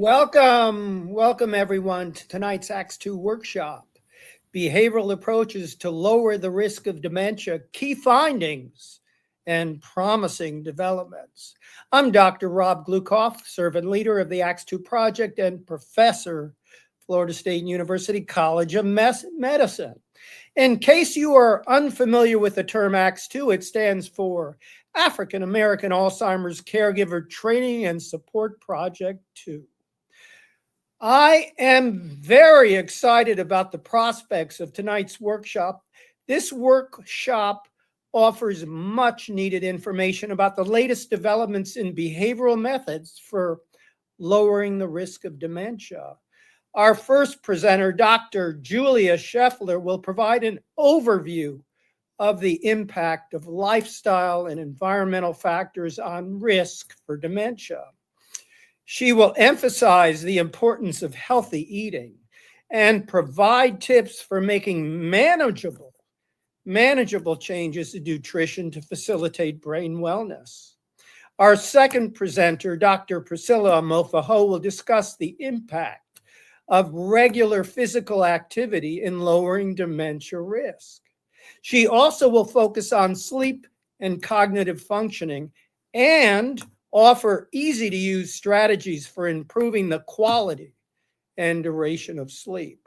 Welcome everyone to tonight's Acts 2 workshop, Behavioral Approaches to Lower the Risk of Dementia, Key Findings and Promising Developments. I'm Dr. Rob Glukoff, servant leader of the Acts 2 project and professor, Florida State University College of Medicine. In case you are unfamiliar with the term Acts 2, it stands for African American Alzheimer's Caregiver Training and Support Project 2. I am very excited about the prospects of tonight's workshop. This workshop offers much needed information about the latest developments in behavioral methods for lowering the risk of dementia. Our first presenter, Dr. Julia Sheffler, will provide an overview of the impact of lifestyle and environmental factors on risk for dementia. She will emphasize the importance of healthy eating and provide tips for making manageable changes to nutrition to facilitate brain wellness. Our second presenter, Dr. Priscilla Amofa-Ho, will discuss the impact of regular physical activity in lowering dementia risk. She also will focus on sleep and cognitive functioning and offer easy-to-use strategies for improving the quality and duration of sleep.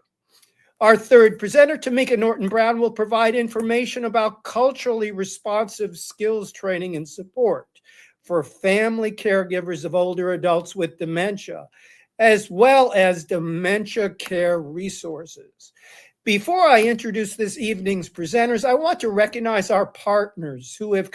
Our third presenter, Tamika Norton-Brown, will provide information about culturally responsive skills training and support for family caregivers of older adults with dementia, as well as dementia care resources. Before I introduce this evening's presenters, I want to recognize our partners who have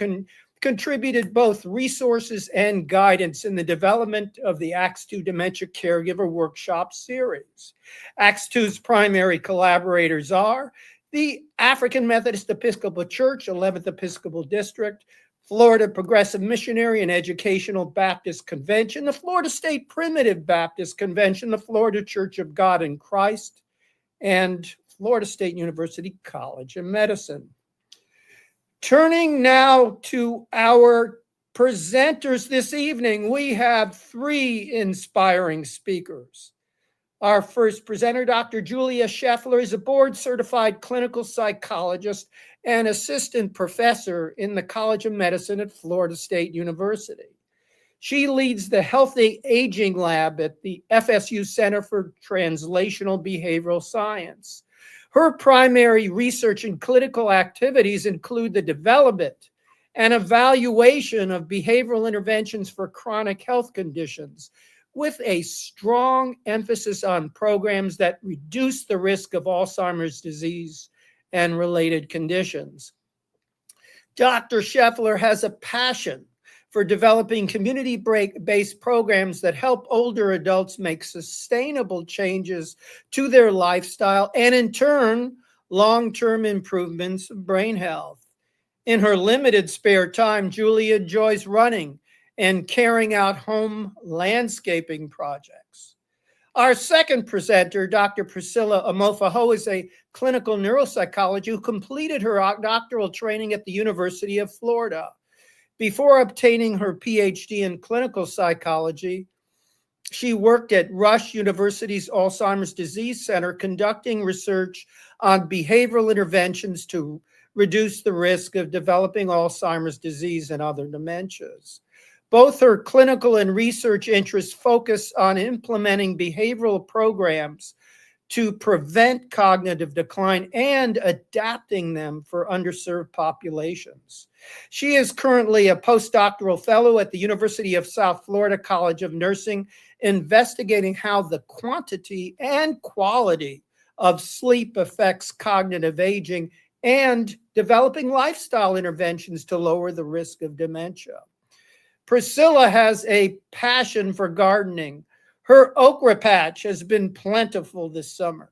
contributed both resources and guidance in the development of the Acts 2 Dementia Caregiver Workshop series. Acts 2's primary collaborators are the African Methodist Episcopal Church, 11th Episcopal District, Florida Progressive Missionary and Educational Baptist Convention, the Florida State Primitive Baptist Convention, the Florida Church of God in Christ, and Florida State University College of Medicine. Turning now to our presenters this evening, we have three inspiring speakers. Our first presenter, Dr. Julia Sheffler, is a board-certified clinical psychologist and assistant professor in the College of Medicine at Florida State University. She leads the Healthy Aging Lab at the FSU Center for Translational Behavioral Science. Her primary research and clinical activities include the development and evaluation of behavioral interventions for chronic health conditions, with a strong emphasis on programs that reduce the risk of Alzheimer's disease and related conditions. Dr. Sheffler has a passion for developing community-based programs that help older adults make sustainable changes to their lifestyle and, in turn, long-term improvements of brain health. In her limited spare time, Julia enjoys running and carrying out home landscaping projects. Our second presenter, Dr. Priscilla Amofa-Ho, is a clinical neuropsychologist who completed her doctoral training at the University of Florida. Before obtaining her PhD in clinical psychology, she worked at Rush University's Alzheimer's Disease Center, conducting research on behavioral interventions to reduce the risk of developing Alzheimer's disease and other dementias. Both her clinical and research interests focus on implementing behavioral programs to prevent cognitive decline and adapting them for underserved populations. She is currently a postdoctoral fellow at the University of South Florida College of Nursing, investigating how the quantity and quality of sleep affects cognitive aging and developing lifestyle interventions to lower the risk of dementia. Priscilla has a passion for gardening. Her okra patch has been plentiful this summer.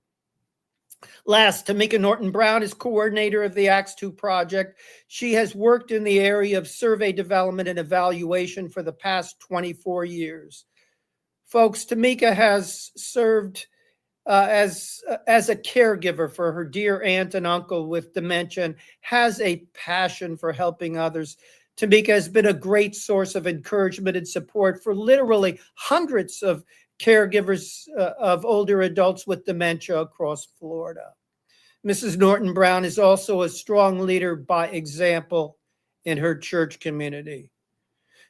Last, Tamika Norton-Brown is coordinator of the Acts 2 project. She has worked in the area of survey development and evaluation for the past 24 years. Folks, Tamika has served as a caregiver for her dear aunt and uncle with dementia and has a passion for helping others. Tamika has been a great source of encouragement and support for literally hundreds of caregivers of older adults with dementia across Florida. Mrs. Norton Brown is also a strong leader by example in her church community.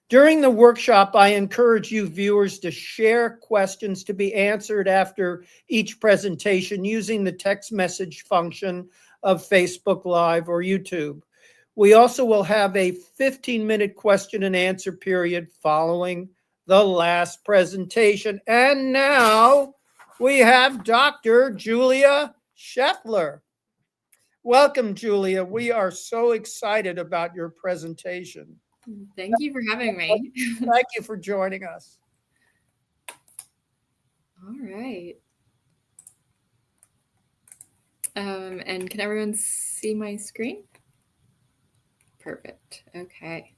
During the workshop, I encourage you viewers to share questions to be answered after each presentation using the text message function of Facebook Live or YouTube. We also will have a 15-minute question and answer period following the last presentation. And now we have Dr. Julia Sheffler. Welcome, Julia. We are so excited about your presentation. Thank you for having me. Thank you for joining us. All right. And can everyone see my screen? Perfect. Okay.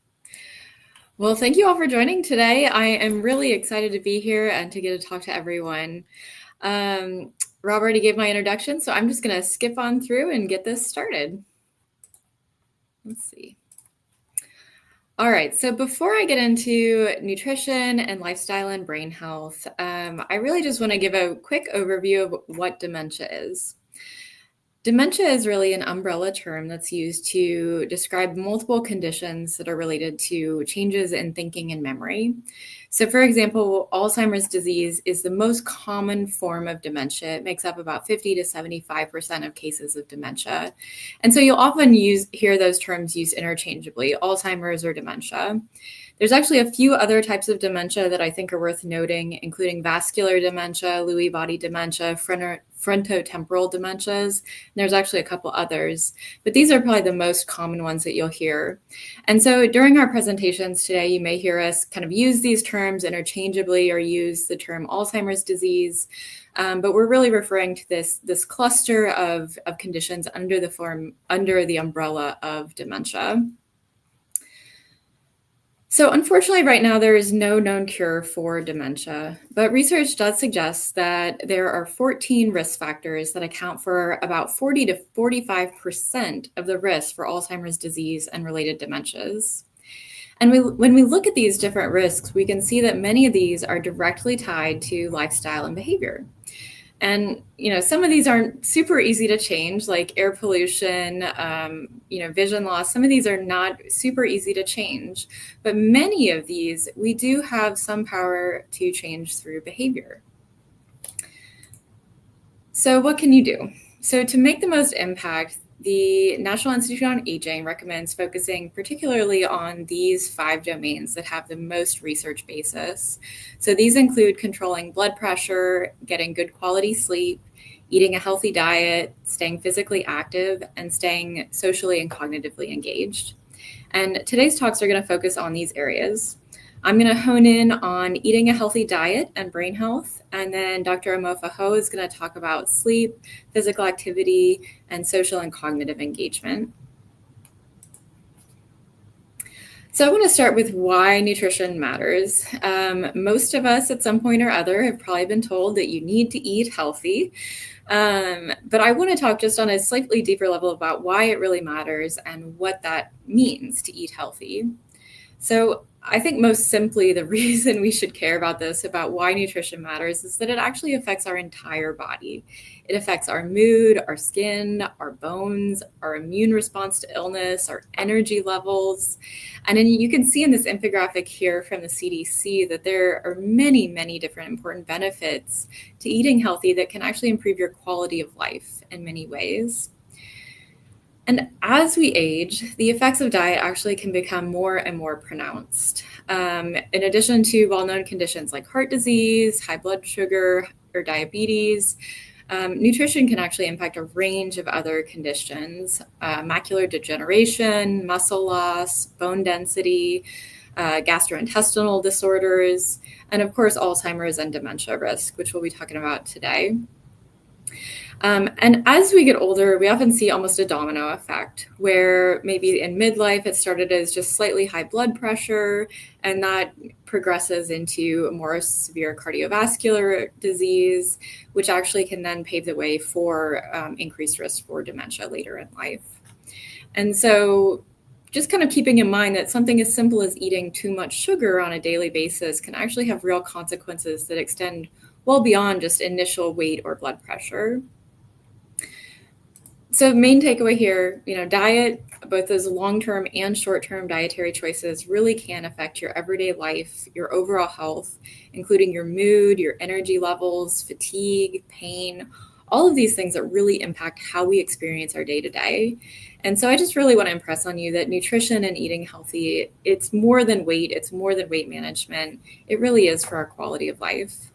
Well, thank you all for joining today. I am really excited to be here and to get to talk to everyone. Rob already gave my introduction, so I'm just going to skip on through and get this started. Let's see. All right, so before I get into nutrition and lifestyle and brain health, I really just want to give a quick overview of what dementia is. Dementia is really an umbrella term that's used to describe multiple conditions that are related to changes in thinking and memory. So for example, Alzheimer's disease is the most common form of dementia. It makes up about 50 to 75% of cases of dementia. And so you'll often hear those terms used interchangeably, Alzheimer's or dementia. There's actually a few other types of dementia that I think are worth noting, including vascular dementia, Lewy body dementia, frontotemporal dementias. And there's actually a couple others, but these are probably the most common ones that you'll hear. And so during our presentations today, you may hear us kind of use these terms interchangeably or use the term Alzheimer's disease, but we're really referring to this cluster of conditions under the umbrella of dementia. So unfortunately, right now, there is no known cure for dementia, but research does suggest that there are 14 risk factors that account for about 40 to 45% of the risk for Alzheimer's disease and related dementias. And when we look at these different risks, we can see that many of these are directly tied to lifestyle and behavior. And, some of these aren't super easy to change, like air pollution, vision loss. Some of these are not super easy to change, but many of these, we do have some power to change through behavior. So what can you do? So to make the most impact, the National Institute on Aging recommends focusing particularly on these 5 domains that have the most research basis. So these include controlling blood pressure, getting good quality sleep, eating a healthy diet, staying physically active, and staying socially and cognitively engaged. And today's talks are going to focus on these areas. I'm going to hone in on eating a healthy diet and brain health, and then Dr. Amofa-Ho is going to talk about sleep, physical activity, and social and cognitive engagement. So I want to start with why nutrition matters. Most of us at some point or other have probably been told that you need to eat healthy, but I want to talk just on a slightly deeper level about why it really matters and what that means to eat healthy. So I think most simply, the reason we should care about this, about why nutrition matters, is that it actually affects our entire body. It affects our mood, our skin, our bones, our immune response to illness, our energy levels. And then you can see in this infographic here from the CDC that there are many, many different important benefits to eating healthy that can actually improve your quality of life in many ways. And as we age, the effects of diet actually can become more and more pronounced. In addition to well-known conditions like heart disease, high blood sugar, or diabetes, nutrition can actually impact a range of other conditions, macular degeneration, muscle loss, bone density, gastrointestinal disorders, and of course, Alzheimer's and dementia risk, which we'll be talking about today. And as we get older, we often see almost a domino effect where maybe in midlife it started as just slightly high blood pressure, and that progresses into more severe cardiovascular disease, which actually can then pave the way for increased risk for dementia later in life. And so just kind of keeping in mind that something as simple as eating too much sugar on a daily basis can actually have real consequences that extend well beyond just initial weight or blood pressure. So main takeaway here, diet, both those long-term and short-term dietary choices really can affect your everyday life, your overall health, including your mood, your energy levels, fatigue, pain, all of these things that really impact how we experience our day-to-day. And so I just really want to impress on you that nutrition and eating healthy, it's more than weight, it's more than weight management. It really is for our quality of life.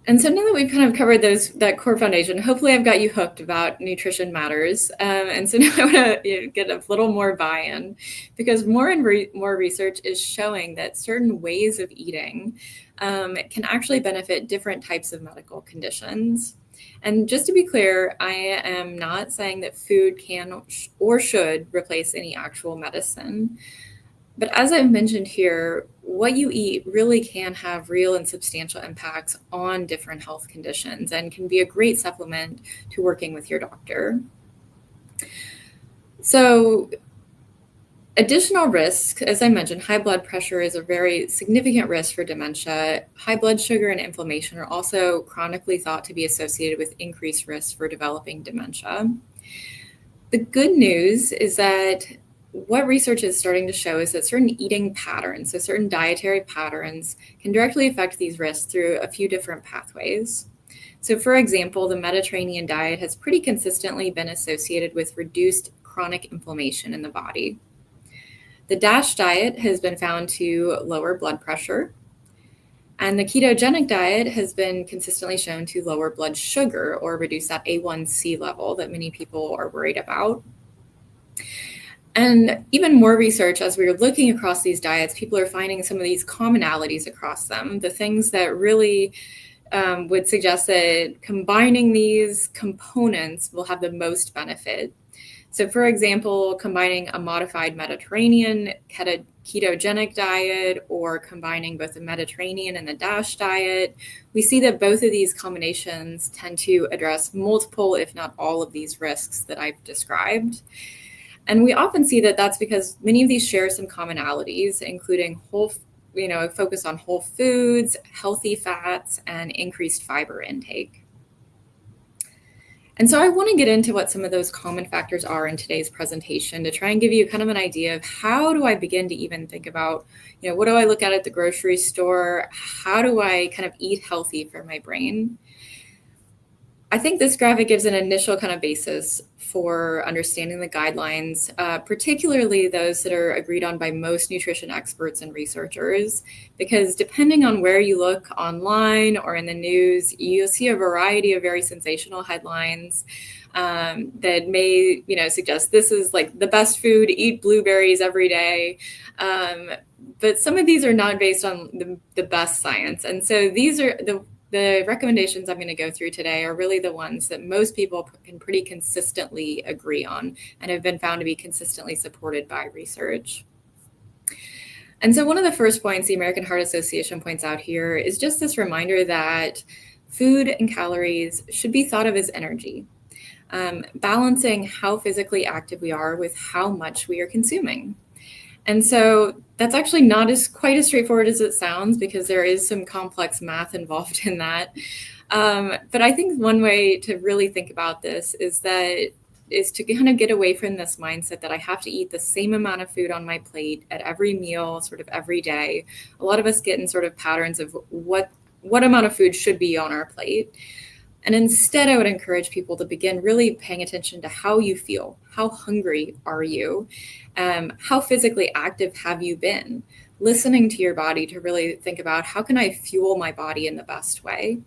And so now that we've kind of covered that core foundation, hopefully I've got you hooked about nutrition matters. And so now I want to get a little more buy-in, because more research is showing that certain ways of eating can actually benefit different types of medical conditions. And just to be clear, I am not saying that food can or should replace any actual medicine. But as I've mentioned here, what you eat really can have real and substantial impacts on different health conditions and can be a great supplement to working with your doctor. So, additional risk, as I mentioned, high blood pressure is a very significant risk for dementia. High blood sugar and inflammation are also chronically thought to be associated with increased risk for developing dementia. The good news is that what research is starting to show is that certain eating patterns, so certain dietary patterns, can directly affect these risks through a few different pathways. So for example, the Mediterranean diet has pretty consistently been associated with reduced chronic inflammation in the body. The DASH diet has been found to lower blood pressure, and the ketogenic diet has been consistently shown to lower blood sugar or reduce that A1C level that many people are worried about. And even more research, as we are looking across these diets, people are finding some of these commonalities across them, the things that really would suggest that combining these components will have the most benefit. So for example, combining a modified Mediterranean ketogenic diet or combining both the Mediterranean and the DASH diet, we see that both of these combinations tend to address multiple, if not all, of these risks that I've described. And we often see that that's because many of these share some commonalities, including a focus on whole foods, healthy fats, and increased fiber intake. And so I want to get into what some of those common factors are in today's presentation to try and give you kind of an idea of how do I begin to even think about, what do I look at the grocery store? How do I kind of eat healthy for my brain? I think this graphic gives an initial kind of basis for understanding the guidelines, particularly those that are agreed on by most nutrition experts and researchers, because depending on where you look online or in the news, you'll see a variety of very sensational headlines that may, suggest this is like the best food, eat blueberries every day. But some of these are not based on the best science. And so these are the recommendations I'm going to go through today are really the ones that most people can pretty consistently agree on and have been found to be consistently supported by research. And so one of the first points the American Heart Association points out here is just this reminder that food and calories should be thought of as energy, balancing how physically active we are with how much we are consuming. And so that's actually not quite as straightforward as it sounds, because there is some complex math involved in that. But I think one way to really think about this is to kind of get away from this mindset that I have to eat the same amount of food on my plate at every meal, sort of every day. A lot of us get in sort of patterns of what amount of food should be on our plate. And instead, I would encourage people to begin really paying attention to how you feel. How hungry are you? How physically active have you been? Listening to your body to really think about, how can I fuel my body in the best way?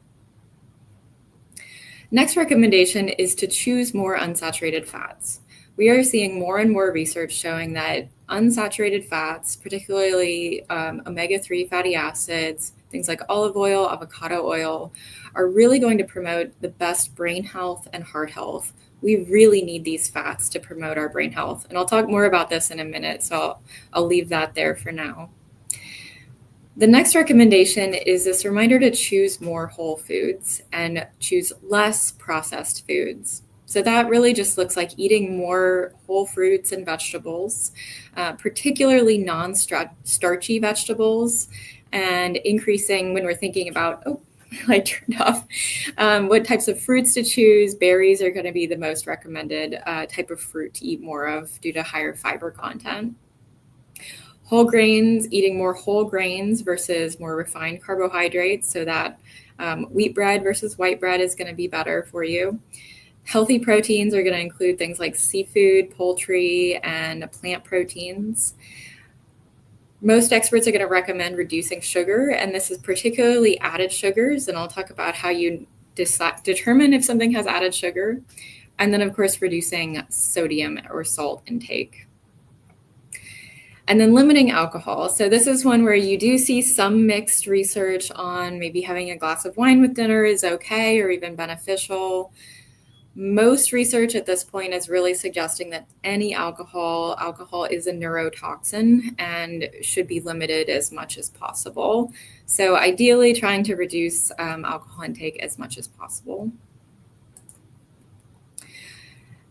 Next recommendation is to choose more unsaturated fats. We are seeing more and more research showing that unsaturated fats, particularly omega-3 fatty acids, things like olive oil, avocado oil, are really going to promote the best brain health and heart health. We really need these fats to promote our brain health. And I'll talk more about this in a minute, so I'll leave that there for now. The next recommendation is this reminder to choose more whole foods and choose less processed foods. So that really just looks like eating more whole fruits and vegetables, particularly non-starchy vegetables, and increasing when we're thinking about, light turned off, what types of fruits to choose. Berries are going to be the most recommended type of fruit to eat more of due to higher fiber content. Whole grains, eating more whole grains versus more refined carbohydrates, so that wheat bread versus white bread is going to be better for you. Healthy proteins are going to include things like seafood, poultry, and plant proteins. Most experts are going to recommend reducing sugar, and this is particularly added sugars, and I'll talk about how you determine if something has added sugar. And then, of course, reducing sodium or salt intake. And then limiting alcohol. So this is one where you do see some mixed research on maybe having a glass of wine with dinner is okay or even beneficial. Most research at this point is really suggesting that any alcohol is a neurotoxin and should be limited as much as possible. So ideally trying to reduce alcohol intake as much as possible.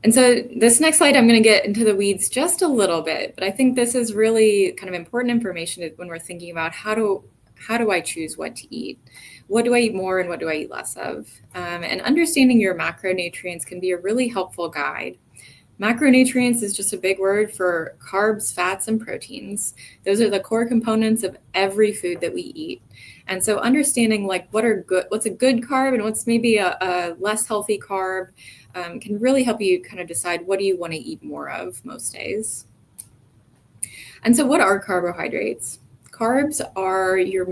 And so this next slide, I'm going to get into the weeds just a little bit, but I think this is really kind of important information when we're thinking about how do I choose what to eat? What do I eat more and what do I eat less of? And understanding your macronutrients can be a really helpful guide. Macronutrients is just a big word for carbs, fats, and proteins. Those are the core components of every food that we eat. And so understanding like what's a good carb and what's maybe a less healthy carb can really help you kind of decide what do you want to eat more of most days. And so what are carbohydrates? Carbs are your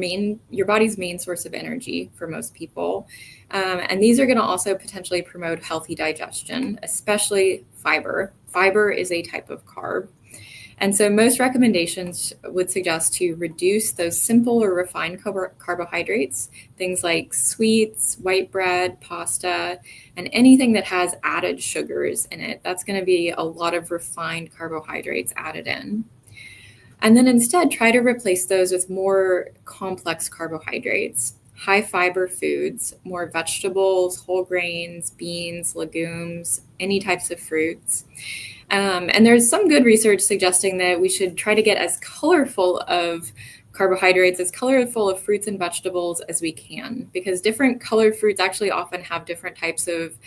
body's main source of energy for most people. And these are going to also potentially promote healthy digestion, especially fiber. Fiber is a type of carb. And so most recommendations would suggest to reduce those simple or refined carbohydrates, things like sweets, white bread, pasta, and anything that has added sugars in it. That's going to be a lot of refined carbohydrates added in. And then instead try to replace those with more complex carbohydrates, high fiber foods, more vegetables, whole grains, beans, legumes, any types of fruits. And there's some good research suggesting that we should try to get as colorful of carbohydrates, as colorful of fruits and vegetables as we can, because different colored fruits actually often have different types of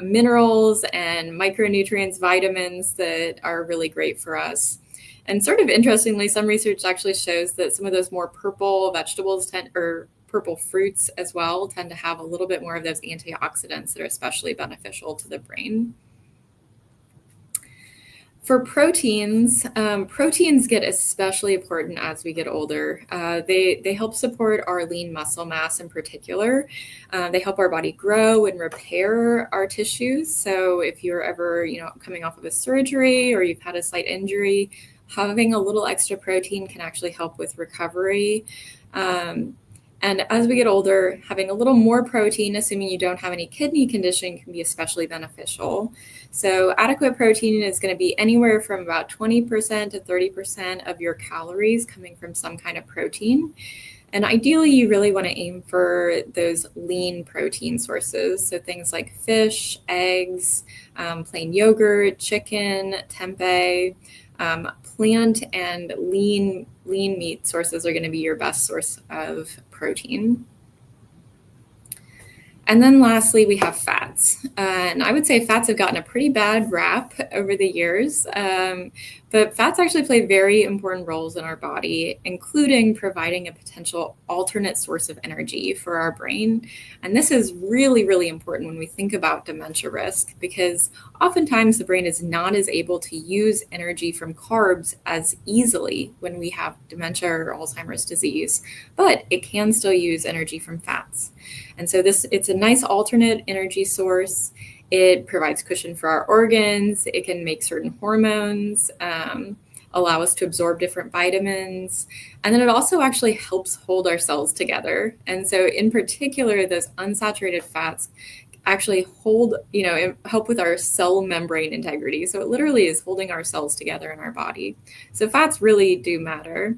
minerals and micronutrients, vitamins that are really great for us. And sort of interestingly, some research actually shows that some of those more purple vegetables or purple fruits as well tend to have a little bit more of those antioxidants that are especially beneficial to the brain. For proteins, proteins get especially important as we get older. They help support our lean muscle mass in particular. They help our body grow and repair our tissues. So if you're ever, coming off of a surgery or you've had a slight injury, having a little extra protein can actually help with recovery. And as we get older, having a little more protein, assuming you don't have any kidney condition, can be especially beneficial. So adequate protein is going to be anywhere from about 20% to 30% of your calories coming from some kind of protein. And ideally, you really want to aim for those lean protein sources. So things like fish, eggs, plain yogurt, chicken, tempeh, plant and lean meat sources are going to be your best source of protein. And then lastly, we have fats. And I would say fats have gotten a pretty bad rap over the years, but fats actually play very important roles in our body, including providing a potential alternate source of energy for our brain. And this is really, really important when we think about dementia risk, because oftentimes the brain is not as able to use energy from carbs as easily when we have dementia or Alzheimer's disease, but it can still use energy from fats. And so it's a nice alternate energy source. It provides cushion for our organs. It can make certain hormones, allow us to absorb different vitamins. And then it also actually helps hold our cells together. And so in particular, those unsaturated fats actually help with our cell membrane integrity. So it literally is holding our cells together in our body. So fats really do matter.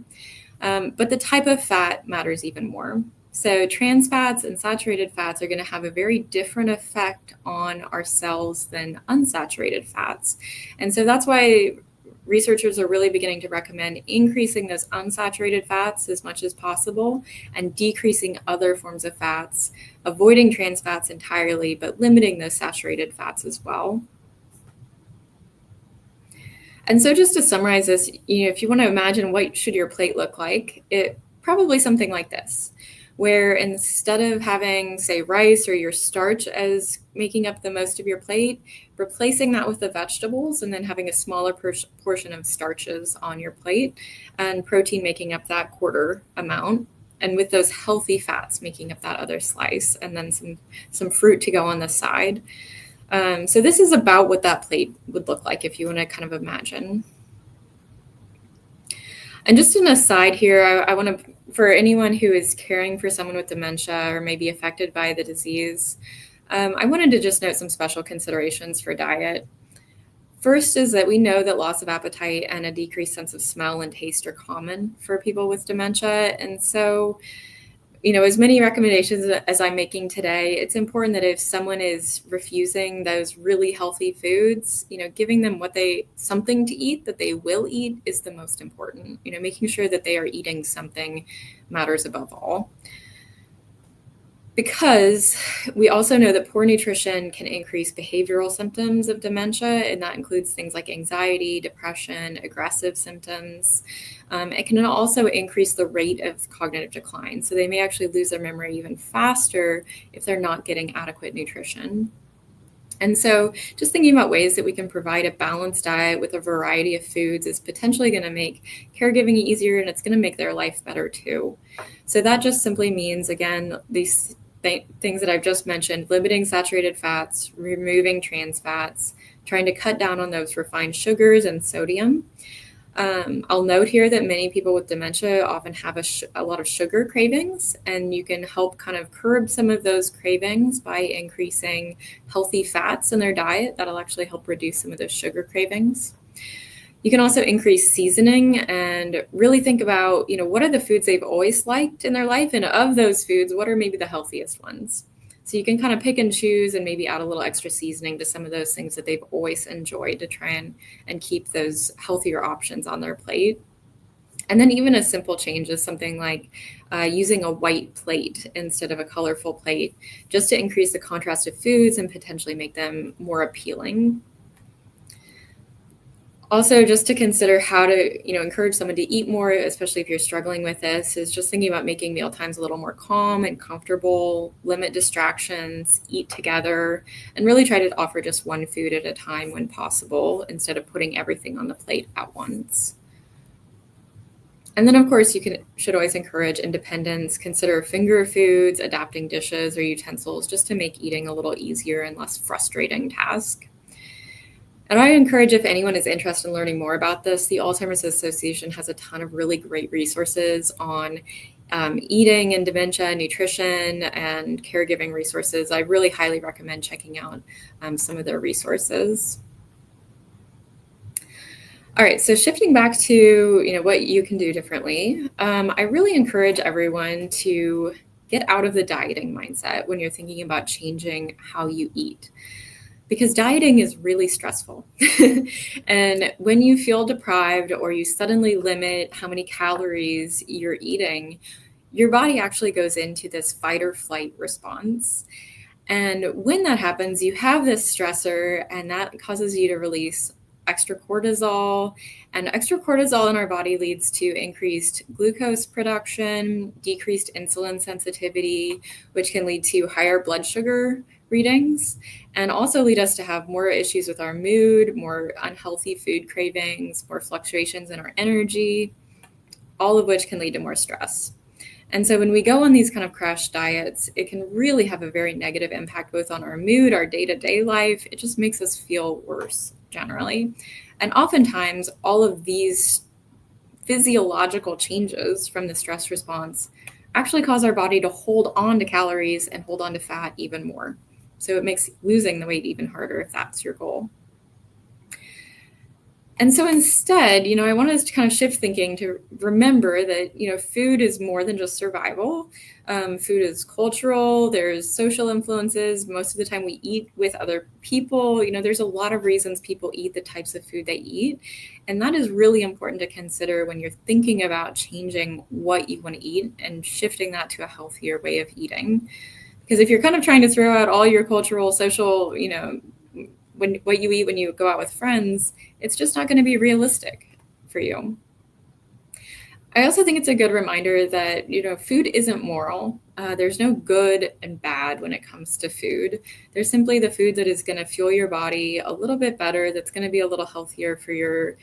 But the type of fat matters even more. So trans fats and saturated fats are going to have a very different effect on our cells than unsaturated fats. And so that's why researchers are really beginning to recommend increasing those unsaturated fats as much as possible and decreasing other forms of fats, avoiding trans fats entirely, but limiting those saturated fats as well. And so just to summarize this, if you want to imagine what should your plate look like, it probably something like this, where instead of having, say, rice or your starch as making up the most of your plate, replacing that with the vegetables and then having a smaller portion of starches on your plate and protein making up that quarter amount, and with those healthy fats making up that other slice, and then some fruit to go on the side. So this is about what that plate would look like if you want to kind of imagine. And just an aside here, I want to, for anyone who is caring for someone with dementia or maybe affected by the disease, I wanted to just note some special considerations for diet. First is that we know that loss of appetite and a decreased sense of smell and taste are common for people with dementia. And so, as many recommendations as I'm making today, it's important that if someone is refusing those really healthy foods, giving them something to eat that they will eat is the most important. Making sure that they are eating something matters above all. Because we also know that poor nutrition can increase behavioral symptoms of dementia, and that includes things like anxiety, depression, aggressive symptoms. It can also increase the rate of cognitive decline. So they may actually lose their memory even faster if they're not getting adequate nutrition. And so just thinking about ways that we can provide a balanced diet with a variety of foods is potentially going to make caregiving easier, and it's going to make their life better too. So that just simply means, again, these things that I've just mentioned: limiting saturated fats, removing trans fats, trying to cut down on those refined sugars and sodium. I'll note here that many people with dementia often have a lot of sugar cravings, and you can help kind of curb some of those cravings by increasing healthy fats in their diet. That'll actually help reduce some of those sugar cravings. You can also increase seasoning and really think about, what are the foods they've always liked in their life? And of those foods, what are maybe the healthiest ones? So you can kind of pick and choose and maybe add a little extra seasoning to some of those things that they've always enjoyed to try and keep those healthier options on their plate. And then even a simple change is something like using a white plate instead of a colorful plate, just to increase the contrast of foods and potentially make them more appealing. Also, just to consider how to, encourage someone to eat more, especially if you're struggling with this, is just thinking about making meal times a little more calm and comfortable, limit distractions, eat together, and really try to offer just one food at a time when possible, instead of putting everything on the plate at once. And then, of course, you should always encourage independence, consider finger foods, adapting dishes or utensils, just to make eating a little easier and less frustrating task. And I encourage, if anyone is interested in learning more about this, the Alzheimer's Association has a ton of really great resources on eating and dementia, nutrition, and caregiving resources. I really highly recommend checking out some of their resources. All right, so shifting back to what you can do differently, I really encourage everyone to get out of the dieting mindset when you're thinking about changing how you eat. Because dieting is really stressful. And when you feel deprived or you suddenly limit how many calories you're eating, your body actually goes into this fight or flight response. And when that happens, you have this stressor, and that causes you to release extra cortisol. And extra cortisol in our body leads to increased glucose production, decreased insulin sensitivity, which can lead to higher blood sugar readings, and also lead us to have more issues with our mood, more unhealthy food cravings, more fluctuations in our energy, all of which can lead to more stress. And so when we go on these kind of crash diets, it can really have a very negative impact both on our mood, our day-to-day life. It just makes us feel worse generally. And oftentimes, all of these physiological changes from the stress response actually cause our body to hold on to calories and hold on to fat even more. So it makes losing the weight even harder if that's your goal. And so instead, I want us to kind of shift thinking to remember that, food is more than just survival. Food is cultural, there's social influences. Most of the time we eat with other people. There's a lot of reasons people eat the types of food they eat. And that is really important to consider when you're thinking about changing what you want to eat and shifting that to a healthier way of eating. Because if you're kind of trying to throw out all your cultural, social, what you eat when you go out with friends, it's just not going to be realistic for you. I also think it's a good reminder that, food isn't moral. There's no good and bad when it comes to food. There's simply the food that is going to fuel your body a little bit better, that's going to be a little healthier for your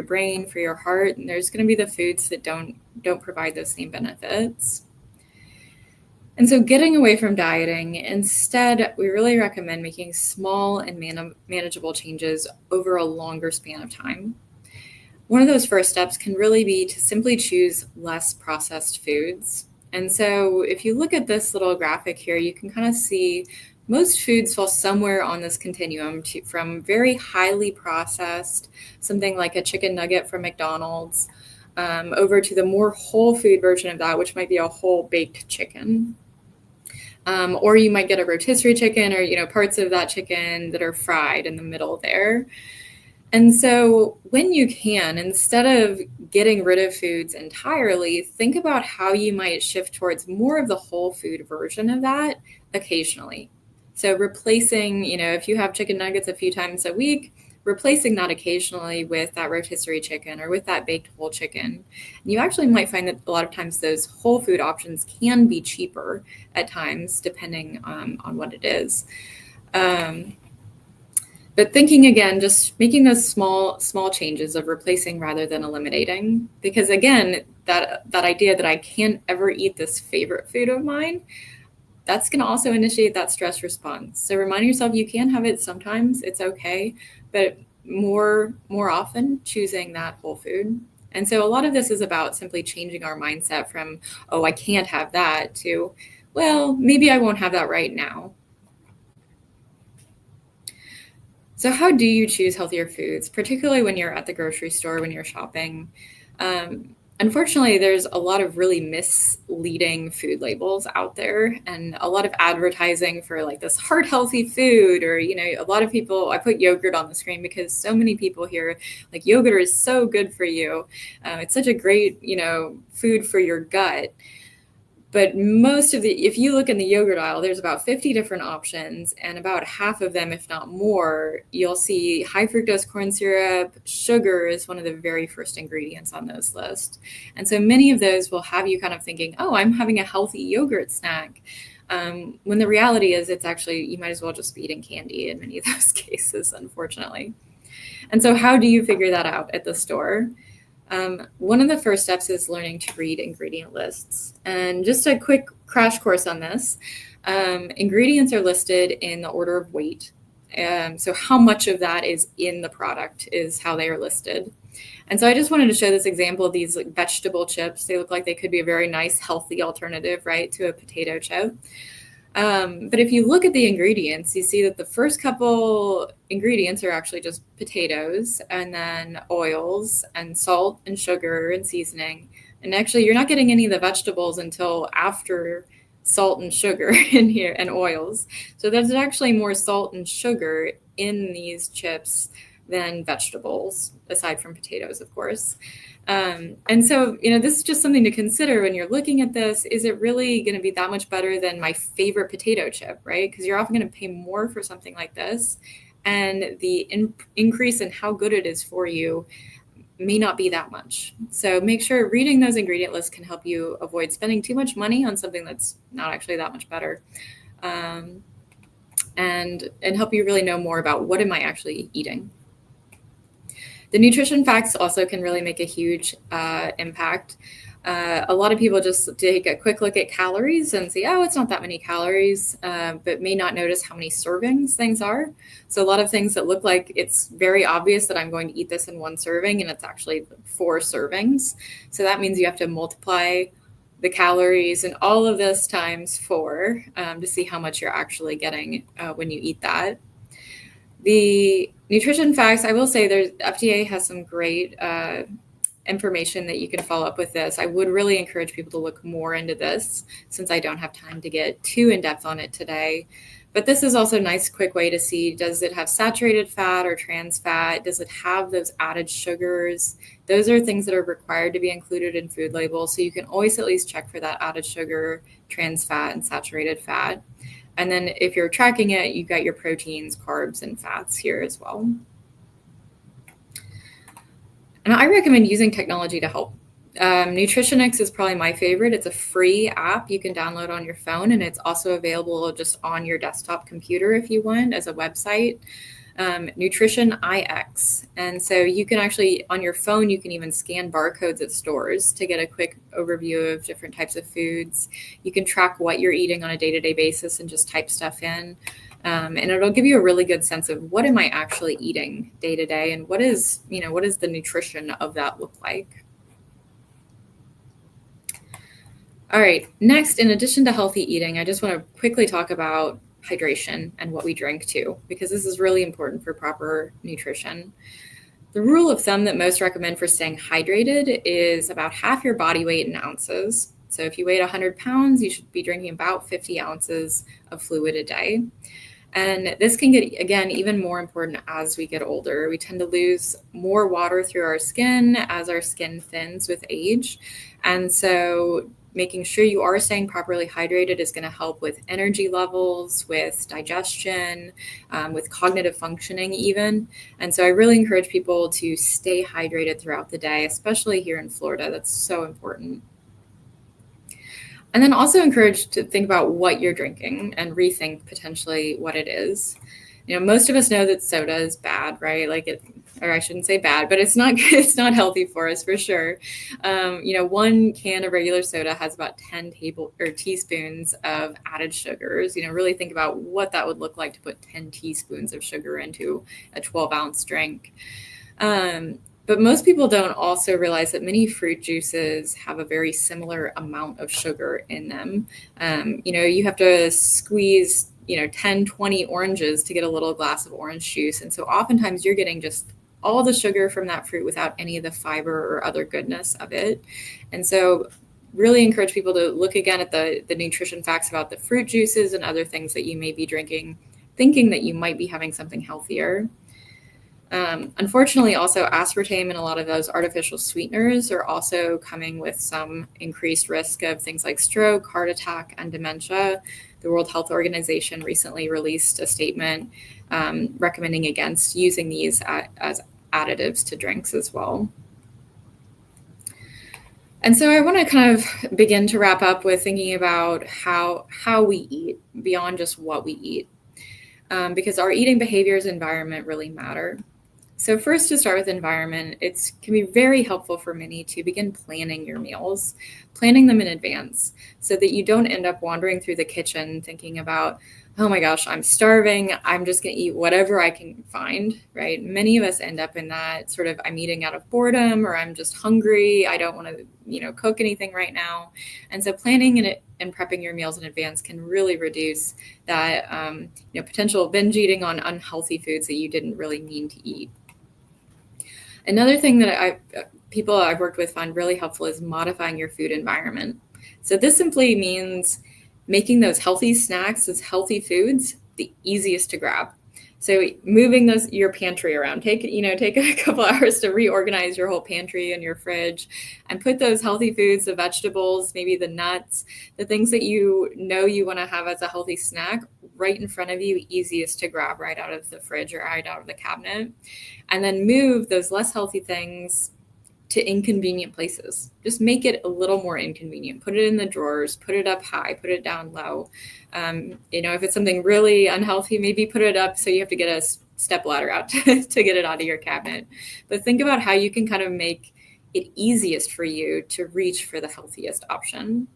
brain, for your heart, and there's going to be the foods that don't provide those same benefits. And so getting away from dieting, instead, we really recommend making small and manageable changes over a longer span of time. One of those first steps can really be to simply choose less processed foods. And so if you look at this little graphic here, you can kind of see most foods fall somewhere on this continuum from very highly processed, something like a chicken nugget from McDonald's, over to the more whole food version of that, which might be a whole baked chicken. Or you might get a rotisserie chicken or, parts of that chicken that are fried in the middle there. And so when you can, instead of getting rid of foods entirely, think about how you might shift towards more of the whole food version of that occasionally. So replacing, if you have chicken nuggets a few times a week, replacing that occasionally with that rotisserie chicken or with that baked whole chicken. And you actually might find that a lot of times those whole food options can be cheaper at times, depending on what it is. But thinking again, just making those small changes of replacing rather than eliminating, because again, that idea that I can't ever eat this favorite food of mine, that's going to also initiate that stress response. So remind yourself you can have it sometimes, it's okay, but more often choosing that whole food. And so a lot of this is about simply changing our mindset from, oh, I can't have that, to, well, maybe I won't have that right now. So how do you choose healthier foods, particularly when you're at the grocery store, when you're shopping? Unfortunately, there's a lot of really misleading food labels out there and a lot of advertising for like this heart healthy food, or, a lot of people, I put yogurt on the screen because so many people hear like yogurt is so good for you. It's such a great, food for your gut. But if you look in the yogurt aisle, there's about 50 different options, and about half of them, if not more, you'll see high fructose corn syrup. Sugar is one of the very first ingredients on those lists. And so many of those will have you kind of thinking, oh, I'm having a healthy yogurt snack. When the reality is it's actually, you might as well just be eating candy in many of those cases, unfortunately. And so how do you figure that out at the store? One of the first steps is learning to read ingredient lists. And just a quick crash course on this. Ingredients are listed in the order of weight. So how much of that is in the product is how they are listed. And so I just wanted to show this example of these like vegetable chips. They look like they could be a very nice, healthy alternative, right, to a potato chip. But if you look at the ingredients, you see that the first couple ingredients are actually just potatoes, and then oils and salt and sugar and seasoning. And actually, you're not getting any of the vegetables until after salt and sugar in here, and oils. So there's actually more salt and sugar in these chips than vegetables, aside from potatoes, of course. And so, this is just something to consider when you're looking at this. Is it really going to be that much better than my favorite potato chip, right? Because you're often going to pay more for something like this. And the increase in how good it is for you may not be that much. So make sure reading those ingredient lists can help you avoid spending too much money on something that's not actually that much better. And help you really know more about what am I actually eating. The nutrition facts also can really make a huge impact. A lot of people just take a quick look at calories and say, oh, it's not that many calories, but may not notice how many servings things are. So a lot of things that look like it's very obvious that I'm going to eat this in one serving, and it's actually 4 servings. So that means you have to multiply the calories and all of this times 4 to see how much you're actually getting when you eat that. The nutrition facts, I will say FDA has some great information that you can follow up with this. I would really encourage people to look more into this since I don't have time to get too in depth on it today. But this is also a nice quick way to see, does it have saturated fat or trans fat? Does it have those added sugars? Those are things that are required to be included in food labels. So you can always at least check for that added sugar, trans fat, and saturated fat. And then if you're tracking it, you've got your proteins, carbs, and fats here as well. And I recommend using technology to help. Nutritionix is probably my favorite. It's a free app you can download on your phone, and it's also available just on your desktop computer if you want as a website. Nutrition IX. And so you can actually, on your phone, you can even scan barcodes at stores to get a quick overview of different types of foods. You can track what you're eating on a day-to-day basis and just type stuff in. And it'll give you a really good sense of what am I actually eating day to day, and what is the nutrition of that look like. All right, next, in addition to healthy eating, I just want to quickly talk about hydration and what we drink too, because this is really important for proper nutrition. The rule of thumb that most recommend for staying hydrated is about half your body weight in ounces. So if you weigh 100 pounds, you should be drinking about 50 ounces of fluid a day. And this can get, again, even more important as we get older. We tend to lose more water through our skin as our skin thins with age. And so making sure you are staying properly hydrated is going to help with energy levels, with digestion, with cognitive functioning even. And so I really encourage people to stay hydrated throughout the day, especially here in Florida. That's so important. And then also encourage to think about what you're drinking and rethink potentially what it is. Most of us know that soda is bad, right? Or I shouldn't say bad, but it's not healthy for us for sure. One can of regular soda has about 10 teaspoons of added sugars. Really think about what that would look like to put 10 teaspoons of sugar into a 12-ounce drink. But most people don't also realize that many fruit juices have a very similar amount of sugar in them. You have to squeeze, 10, 20 oranges to get a little glass of orange juice. And so oftentimes you're getting just all the sugar from that fruit without any of the fiber or other goodness of it. And so really encourage people to look again at the nutrition facts about the fruit juices and other things that you may be drinking, thinking that you might be having something healthier. Unfortunately, also aspartame and a lot of those artificial sweeteners are also coming with some increased risk of things like stroke, heart attack, and dementia. The World Health Organization recently released a statement recommending against using these as additives to drinks as well. And so I want to kind of begin to wrap up with thinking about how we eat beyond just what we eat, because our eating behaviors and environment really matter. So first, to start with environment, it can be very helpful for many to begin planning your meals, planning them in advance so that you don't end up wandering through the kitchen thinking about, oh my gosh, I'm starving. I'm just going to eat whatever I can find, right? Many of us end up in that sort of, I'm eating out of boredom, or I'm just hungry. I don't want to, cook anything right now. And so planning and prepping your meals in advance can really reduce that, potential binge eating on unhealthy foods that you didn't really mean to eat. Another thing that people I've worked with find really helpful is modifying your food environment. So this simply means making those healthy snacks, those healthy foods, the easiest to grab. So moving your pantry around, take a couple hours to reorganize your whole pantry and your fridge and put those healthy foods, the vegetables, maybe the nuts, the things that you want to have as a healthy snack right in front of you, easiest to grab right out of the fridge or right out of the cabinet. And then move those less healthy things to inconvenient places. Just make it a little more inconvenient. Put it in the drawers, put it up high, put it down low. If it's something really unhealthy, maybe put it up so you have to get a step ladder out to get it out of your cabinet. But think about how you can kind of make it easiest for you to reach for the healthiest option.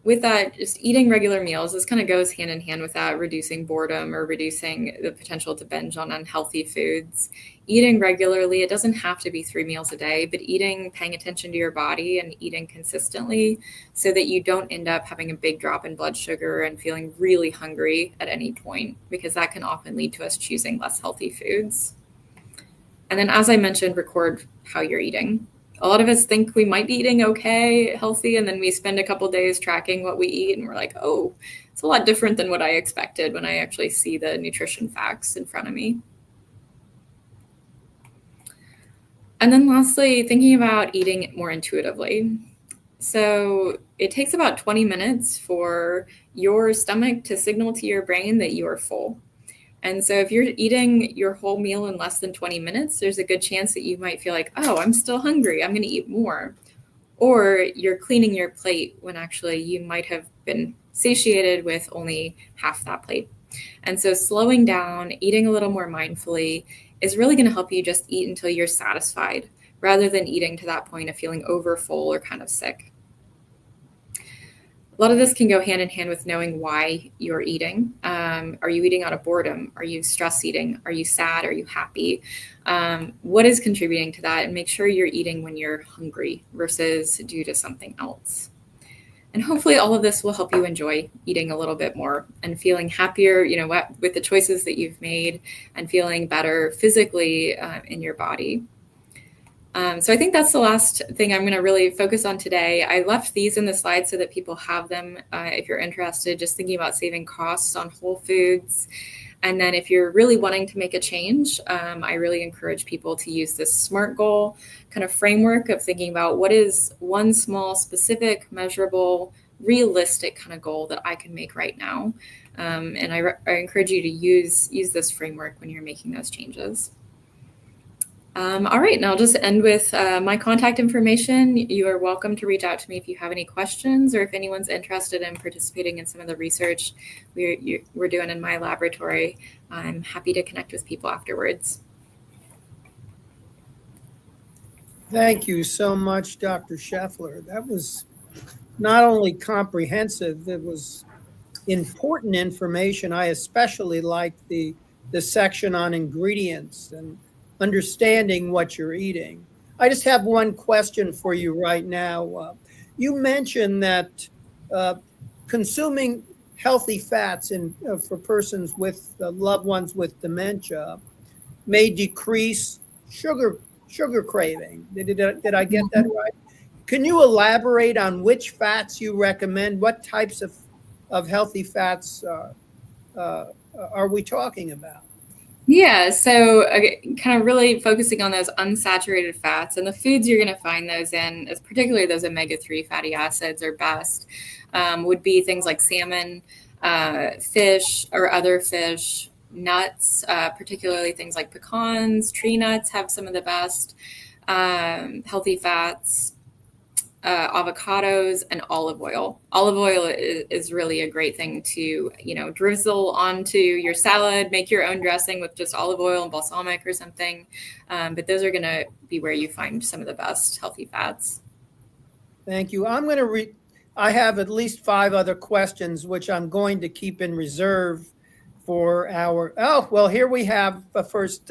with that, just eating regular meals, this kind of goes hand in hand with that, reducing boredom or reducing the potential to binge on unhealthy foods. Eating regularly, it doesn't have to be 3 meals a day, but paying attention to your body and eating consistently so that you don't end up having a big drop in blood sugar and feeling really hungry at any point, because that can often lead to us choosing less healthy foods. And then, as I mentioned, record how you're eating. A lot of us think we might be eating okay, healthy, and then we spend a couple days tracking what we eat, and we're like, oh, it's a lot different than what I expected when I actually see the nutrition facts in front of me. And then lastly, thinking about eating more intuitively. So it takes about 20 minutes for your stomach to signal to your brain that you are full. And so if you're eating your whole meal in less than 20 minutes, there's a good chance that you might feel like, oh, I'm still hungry, I'm going to eat more. Or you're cleaning your plate when actually you might have been satiated with only half that plate. And so slowing down, eating a little more mindfully is really going to help you just eat until you're satisfied, rather than eating to that point of feeling over full or kind of sick. A lot of this can go hand in hand with knowing why you're eating. Are you eating out of boredom? Are you stress eating? Are you sad? Are you happy? What is contributing to that? And make sure you're eating when you're hungry versus due to something else. And hopefully all of this will help you enjoy eating a little bit more and feeling happier, with the choices that you've made, and feeling better physically in your body. So I think that's the last thing I'm going to really focus on today. I left these in the slides so that people have them if you're interested, just thinking about saving costs on whole foods. And then if you're really wanting to make a change, I really encourage people to use this SMART goal kind of framework of thinking about what is one small, specific, measurable, realistic kind of goal that I can make right now. And I encourage you to use this framework when you're making those changes. All right, and I'll just end with my contact information. You are welcome to reach out to me if you have any questions, or if anyone's interested in participating in some of the research we're doing in my laboratory. I'm happy to connect with people afterwards. Thank you so much, Dr. Sheffler. That was not only comprehensive, it was important information. I especially liked the section on ingredients and understanding what you're eating. I just have one question for you right now. You mentioned that consuming healthy fats for persons with loved ones with dementia may decrease sugar craving. Did I get that right? Can you elaborate on which fats you recommend? What types of healthy fats are we talking about? Yeah, so kind of really focusing on those unsaturated fats, and the foods you're going to find those in, as particularly those omega-3 fatty acids are best, would be things like salmon, fish or other fish, nuts, particularly things like pecans, tree nuts have some of the best healthy fats. Avocados and olive oil. Olive oil is really a great thing to, drizzle onto your salad, make your own dressing with just olive oil and balsamic or something. But those are going to be where you find some of the best healthy fats. Thank you. I'm going to I have at least 5 other questions, which I'm going to keep in reserve for here we have first,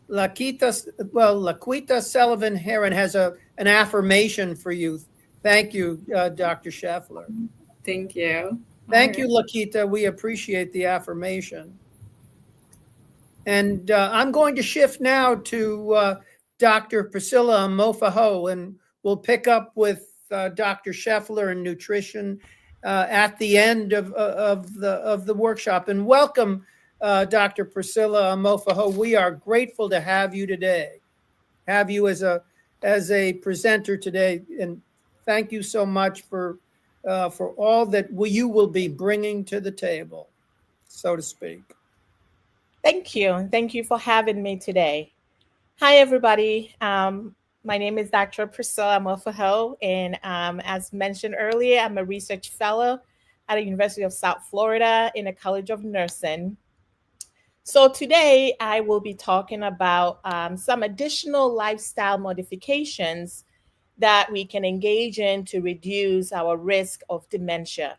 Laquita Sullivan Heron has an affirmation for you. Thank you, Dr. Sheffler. Thank you. Thank you, Laquita. We appreciate the affirmation. And I'm going to shift now to Dr. Priscilla Amofa-Ho, and we'll pick up with Dr. Sheffler and nutrition at the end of the workshop. And welcome, Dr. Priscilla Amofa-Ho. We are grateful to have you today, have you as a presenter today, and thank you so much for all that you will be bringing to the table, so to speak. Thank you. Thank you for having me today. Hi, everybody. My name is Dr. Priscilla Amofa-Ho, and as mentioned earlier, I'm a research fellow at the University of South Florida in the College of Nursing. So today I will be talking about some additional lifestyle modifications that we can engage in to reduce our risk of dementia.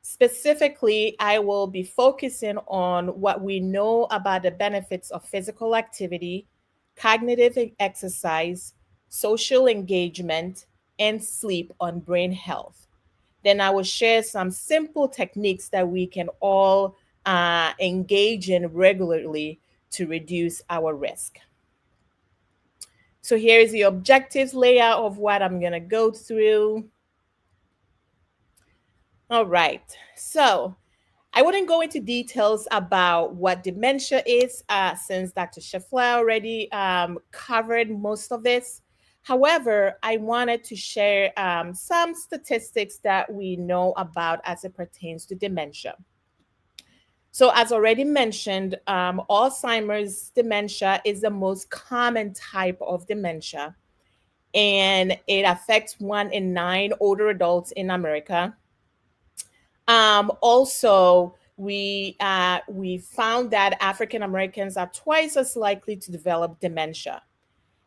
Specifically, I will be focusing on what we know about the benefits of physical activity, cognitive exercise, social engagement, and sleep on brain health. Then I will share some simple techniques that we can all engage in regularly to reduce our risk. So here's the objectives layout of what I'm going to go through. All right. So I wouldn't go into details about what dementia is, since Dr. Sheffler already covered most of this. However, I wanted to share some statistics that we know about as it pertains to dementia. So, as already mentioned, Alzheimer's dementia is the most common type of dementia, and it affects 1 in 9 older adults in America. Also, we found that African Americans are twice as likely to develop dementia,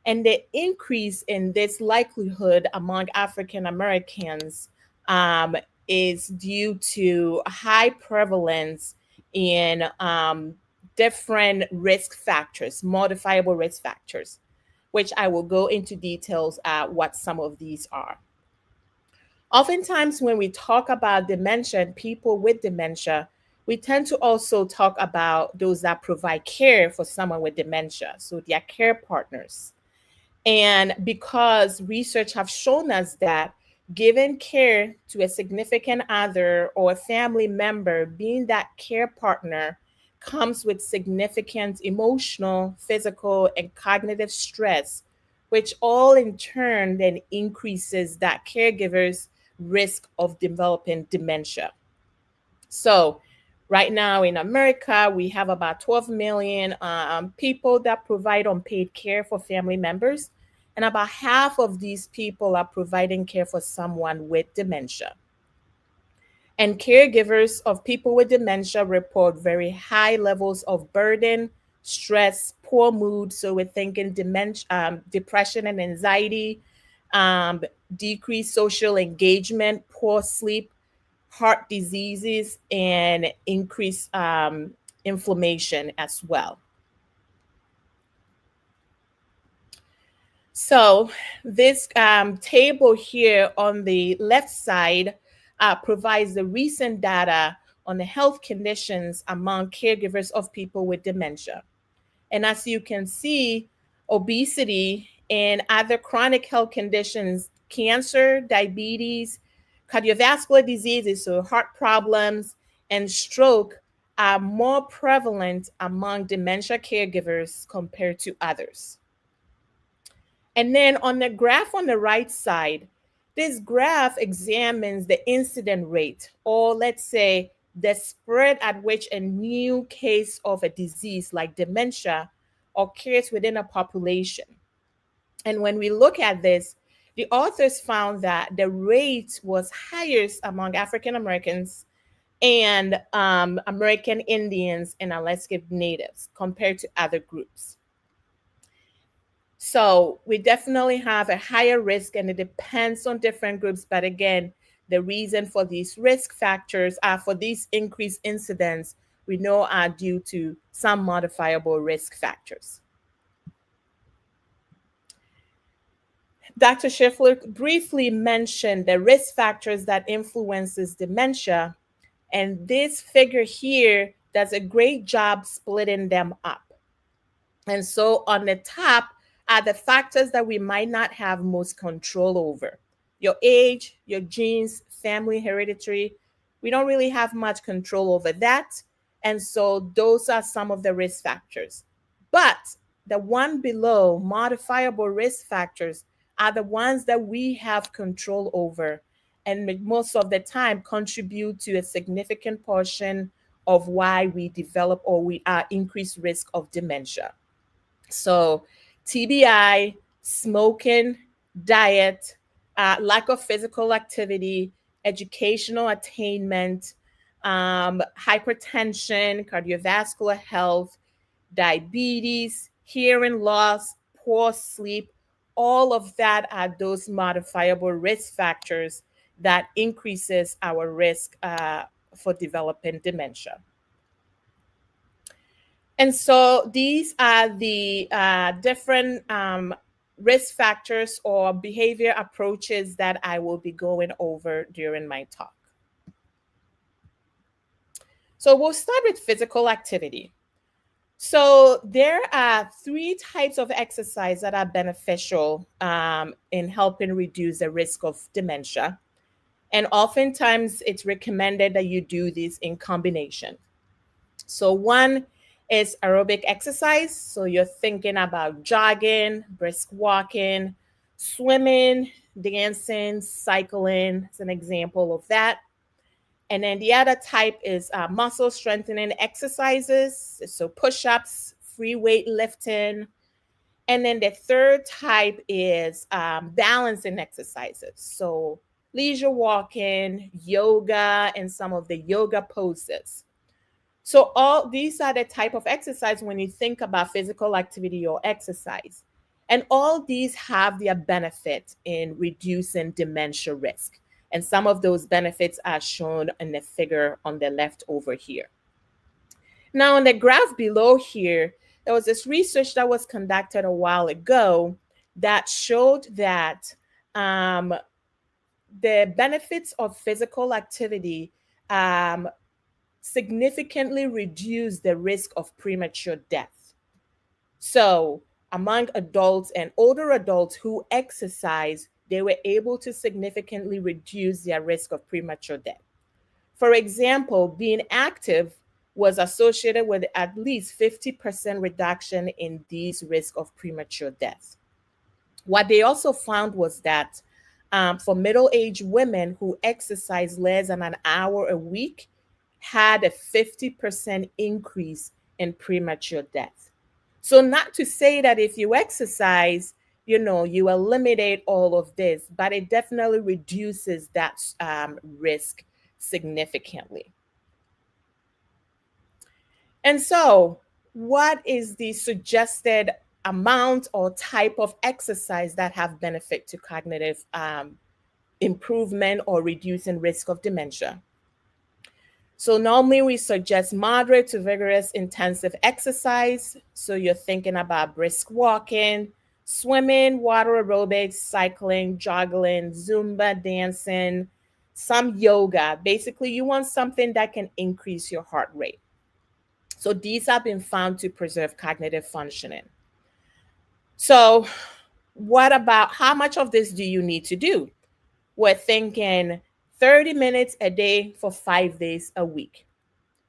and the increase in this likelihood among African Americans is due to high prevalence in different risk factors, modifiable risk factors, which I will go into details at what some of these are. Oftentimes, when we talk about dementia and people with dementia, we tend to also talk about those that provide care for someone with dementia, so their care partners. And because research have shown us that giving care to a significant other or a family member, being that care partner, comes with significant emotional, physical, and cognitive stress, which all in turn then increases that caregiver's risk of developing dementia. So, right now in America, we have about 12 million people that provide unpaid care for family members, and about half of these people are providing care for someone with dementia. And caregivers of people with dementia report very high levels of burden, stress, poor mood. So we're thinking dementia, depression and anxiety, decreased social engagement, poor sleep, heart diseases, and increased inflammation as well. So this table here on the left side provides the recent data on the health conditions among caregivers of people with dementia. And as you can see, obesity and other chronic health conditions, cancer, diabetes, cardiovascular diseases, so heart problems, and stroke are more prevalent among dementia caregivers compared to others. And then on the graph on the right side, this graph examines the incident rate, or let's say the spread at which a new case of a disease like dementia occurs within a population. And when we look at this, the authors found that the rate was highest among African Americans and American Indians and Alaska Natives compared to other groups. So we definitely have a higher risk, and it depends on different groups. But again, the reason for these risk factors are for these increased incidents we know are due to some modifiable risk factors. Dr. Sheffler briefly mentioned the risk factors that influences dementia, and this figure here does a great job splitting them up. And so on the top are the factors that we might not have most control over. Your age, your genes, family hereditary, we don't really have much control over that. And so those are some of the risk factors. But the one below, modifiable risk factors, are the ones that we have control over, and most of the time contribute to a significant portion of why we develop or we are increased risk of dementia. So TBI, smoking, diet, lack of physical activity, educational attainment, hypertension, cardiovascular health, diabetes, hearing loss, poor sleep, all of that are those modifiable risk factors that increases our risk for developing dementia. And so these are the different risk factors or behavior approaches that I will be going over during my talk. So we'll start with physical activity. So there are 3 types of exercise that are beneficial in helping reduce the risk of dementia. And oftentimes it's recommended that you do this in combination. So one is aerobic exercise. So you're thinking about jogging, brisk walking, swimming, dancing, cycling. It's an example of that. And then the other type is muscle strengthening exercises. So push-ups, free weight lifting. And then the third type is balancing exercises. So leisure walking, yoga, and some of the yoga poses. So all these are the type of exercise when you think about physical activity or exercise. And all these have their benefit in reducing dementia risk. And some of those benefits are shown in the figure on the left over here. Now, on the graph below here, there was this research that was conducted a while ago that showed that the benefits of physical activity significantly reduce the risk of premature death. So among adults and older adults who exercise, they were able to significantly reduce their risk of premature death. For example, being active was associated with at least 50% reduction in these risk of premature death. What they also found was that for middle-aged women who exercise less than an hour a week, had a 50% increase in premature death. So not to say that if you exercise, you eliminate all of this, but it definitely reduces that risk significantly. And so what is the suggested amount or type of exercise that have benefit to cognitive improvement or reducing risk of dementia? So normally we suggest moderate to vigorous intensive exercise. So you're thinking about brisk walking, swimming, water aerobics, cycling, jogging, Zumba, dancing, some yoga. Basically, you want something that can increase your heart rate. So these have been found to preserve cognitive functioning. So what about how much of this do you need to do? We're thinking 30 minutes a day for 5 days a week.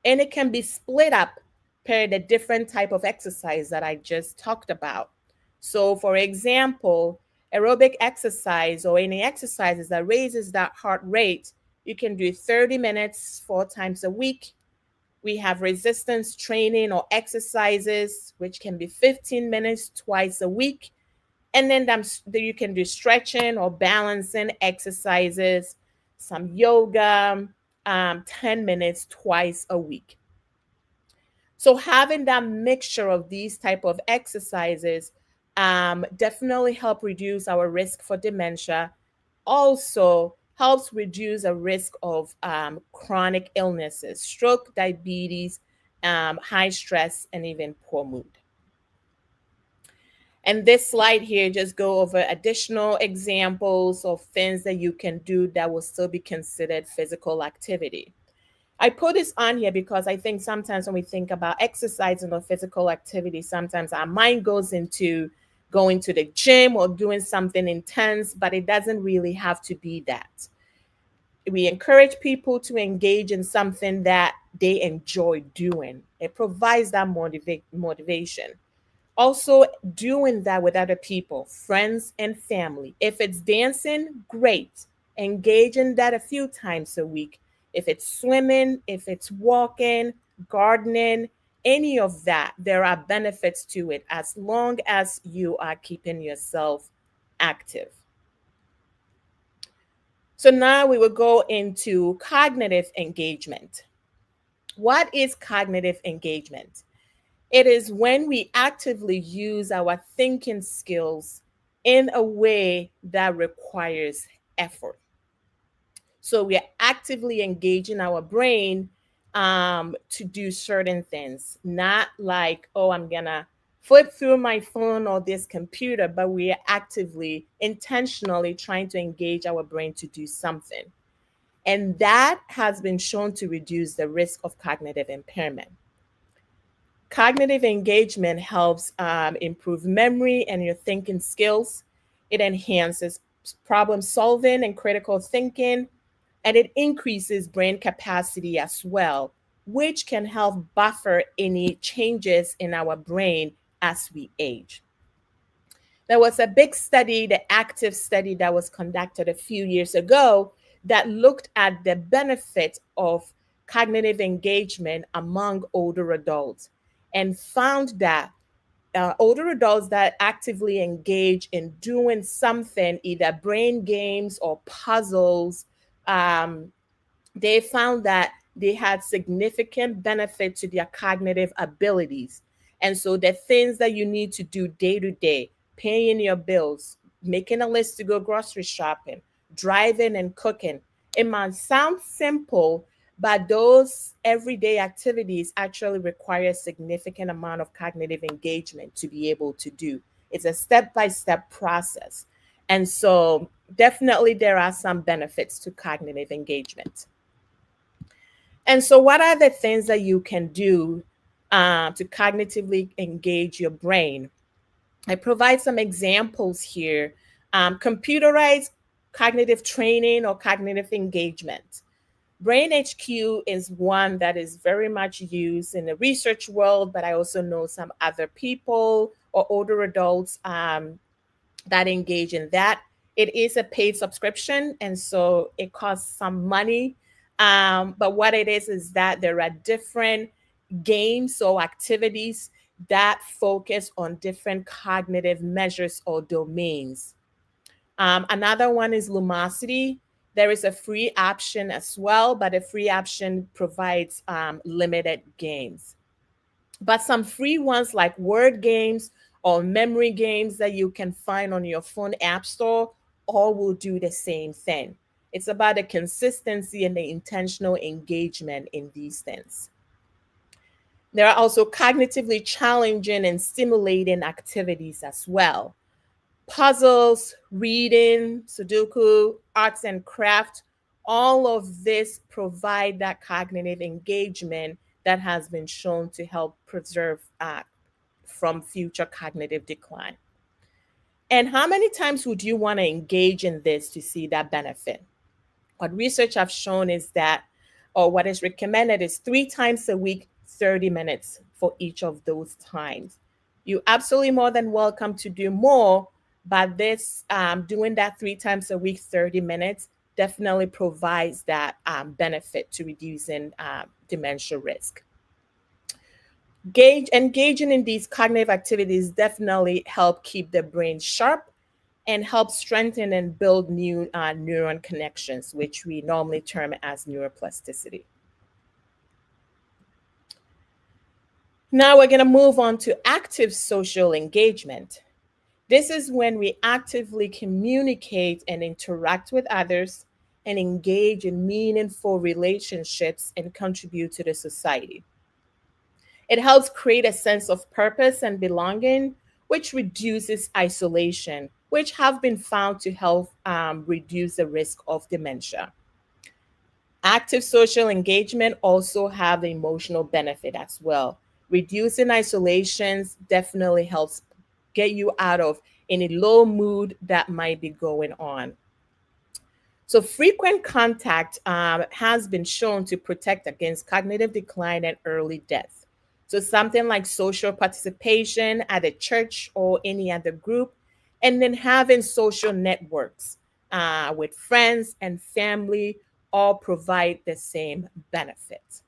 And it can be split up per the different type of exercise that I just talked about. So for example, aerobic exercise or any exercises that raises that heart rate, you can do 30 minutes 4 times a week. We have resistance training or exercises, which can be 15 minutes twice a week. And then you can do stretching or balancing exercises, some yoga, 10 minutes twice a week. So having that mixture of these type of exercises definitely help reduce our risk for dementia. Also helps reduce a risk of chronic illnesses, stroke, diabetes, high stress, and even poor mood. And this slide here just go over additional examples of things that you can do that will still be considered physical activity. I put this on here because I think sometimes when we think about exercise or physical activity, sometimes our mind goes into going to the gym or doing something intense, but it doesn't really have to be that. We encourage people to engage in something that they enjoy doing. It provides that motivation. Also, doing that with other people, friends and family. If it's dancing, great. Engage in that a few times a week. If it's swimming, if it's walking, gardening, any of that, there are benefits to it as long as you are keeping yourself active. So now we will go into cognitive engagement. What is cognitive engagement? It is when we actively use our thinking skills in a way that requires effort. So we are actively engaging our brain to do certain things, not like, oh, I'm going to flip through my phone or this computer, but we are actively, intentionally trying to engage our brain to do something. And that has been shown to reduce the risk of cognitive impairment. Cognitive engagement helps improve memory and your thinking skills. It enhances problem solving and critical thinking, and it increases brain capacity as well, which can help buffer any changes in our brain as we age. There was a big study, the active study that was conducted a few years ago, that looked at the benefit of cognitive engagement among older adults and found that older adults that actively engage in doing something, either brain games or puzzles, um, they found that they had significant benefit to their cognitive abilities. And so the things that you need to do day to day, paying your bills, making a list to go grocery shopping, driving and cooking, it might sound simple, but those everyday activities actually require a significant amount of cognitive engagement to be able to do. It's a step-by-step process. And so definitely there are some benefits to cognitive engagement. And so, what are the things that you can do to cognitively engage your brain? I provide some examples here. Computerized cognitive training or cognitive engagement. Brain HQ is one that is very much used in the research world, but I also know some other people or older adults that engage in that. It is a paid subscription, and so it costs some money. But what it is that there are different games or activities that focus on different cognitive measures or domains. Another one is Lumosity. There is a free option as well, but a free option provides limited games. But some free ones like word games or memory games that you can find on your phone app store all will do the same thing. It's about the consistency and the intentional engagement in these things. There are also cognitively challenging and stimulating activities as well. Puzzles, reading, Sudoku, arts and craft, all of this provide that cognitive engagement that has been shown to help preserve from future cognitive decline. And how many times would you want to engage in this to see that benefit? What research have shown is that, or what is recommended is 3 times a week, 30 minutes for each of those times. You absolutely more than welcome to do more, but this doing that 3 times a week, 30 minutes definitely provides that benefit to reducing dementia risk. Engaging in these cognitive activities definitely help keep the brain sharp and help strengthen and build new neuron connections, which we normally term as neuroplasticity. Now we're going to move on to active social engagement. This is when we actively communicate and interact with others and engage in meaningful relationships and contribute to the society. It helps create a sense of purpose and belonging, which reduces isolation, which have been found to help reduce the risk of dementia. Active social engagement also have the emotional benefit as well. Reducing isolations definitely helps get you out of any low mood that might be going on. So frequent contact has been shown to protect against cognitive decline and early death. So something like social participation at a church or any other group, and then having social networks with friends and family all provide the same benefits.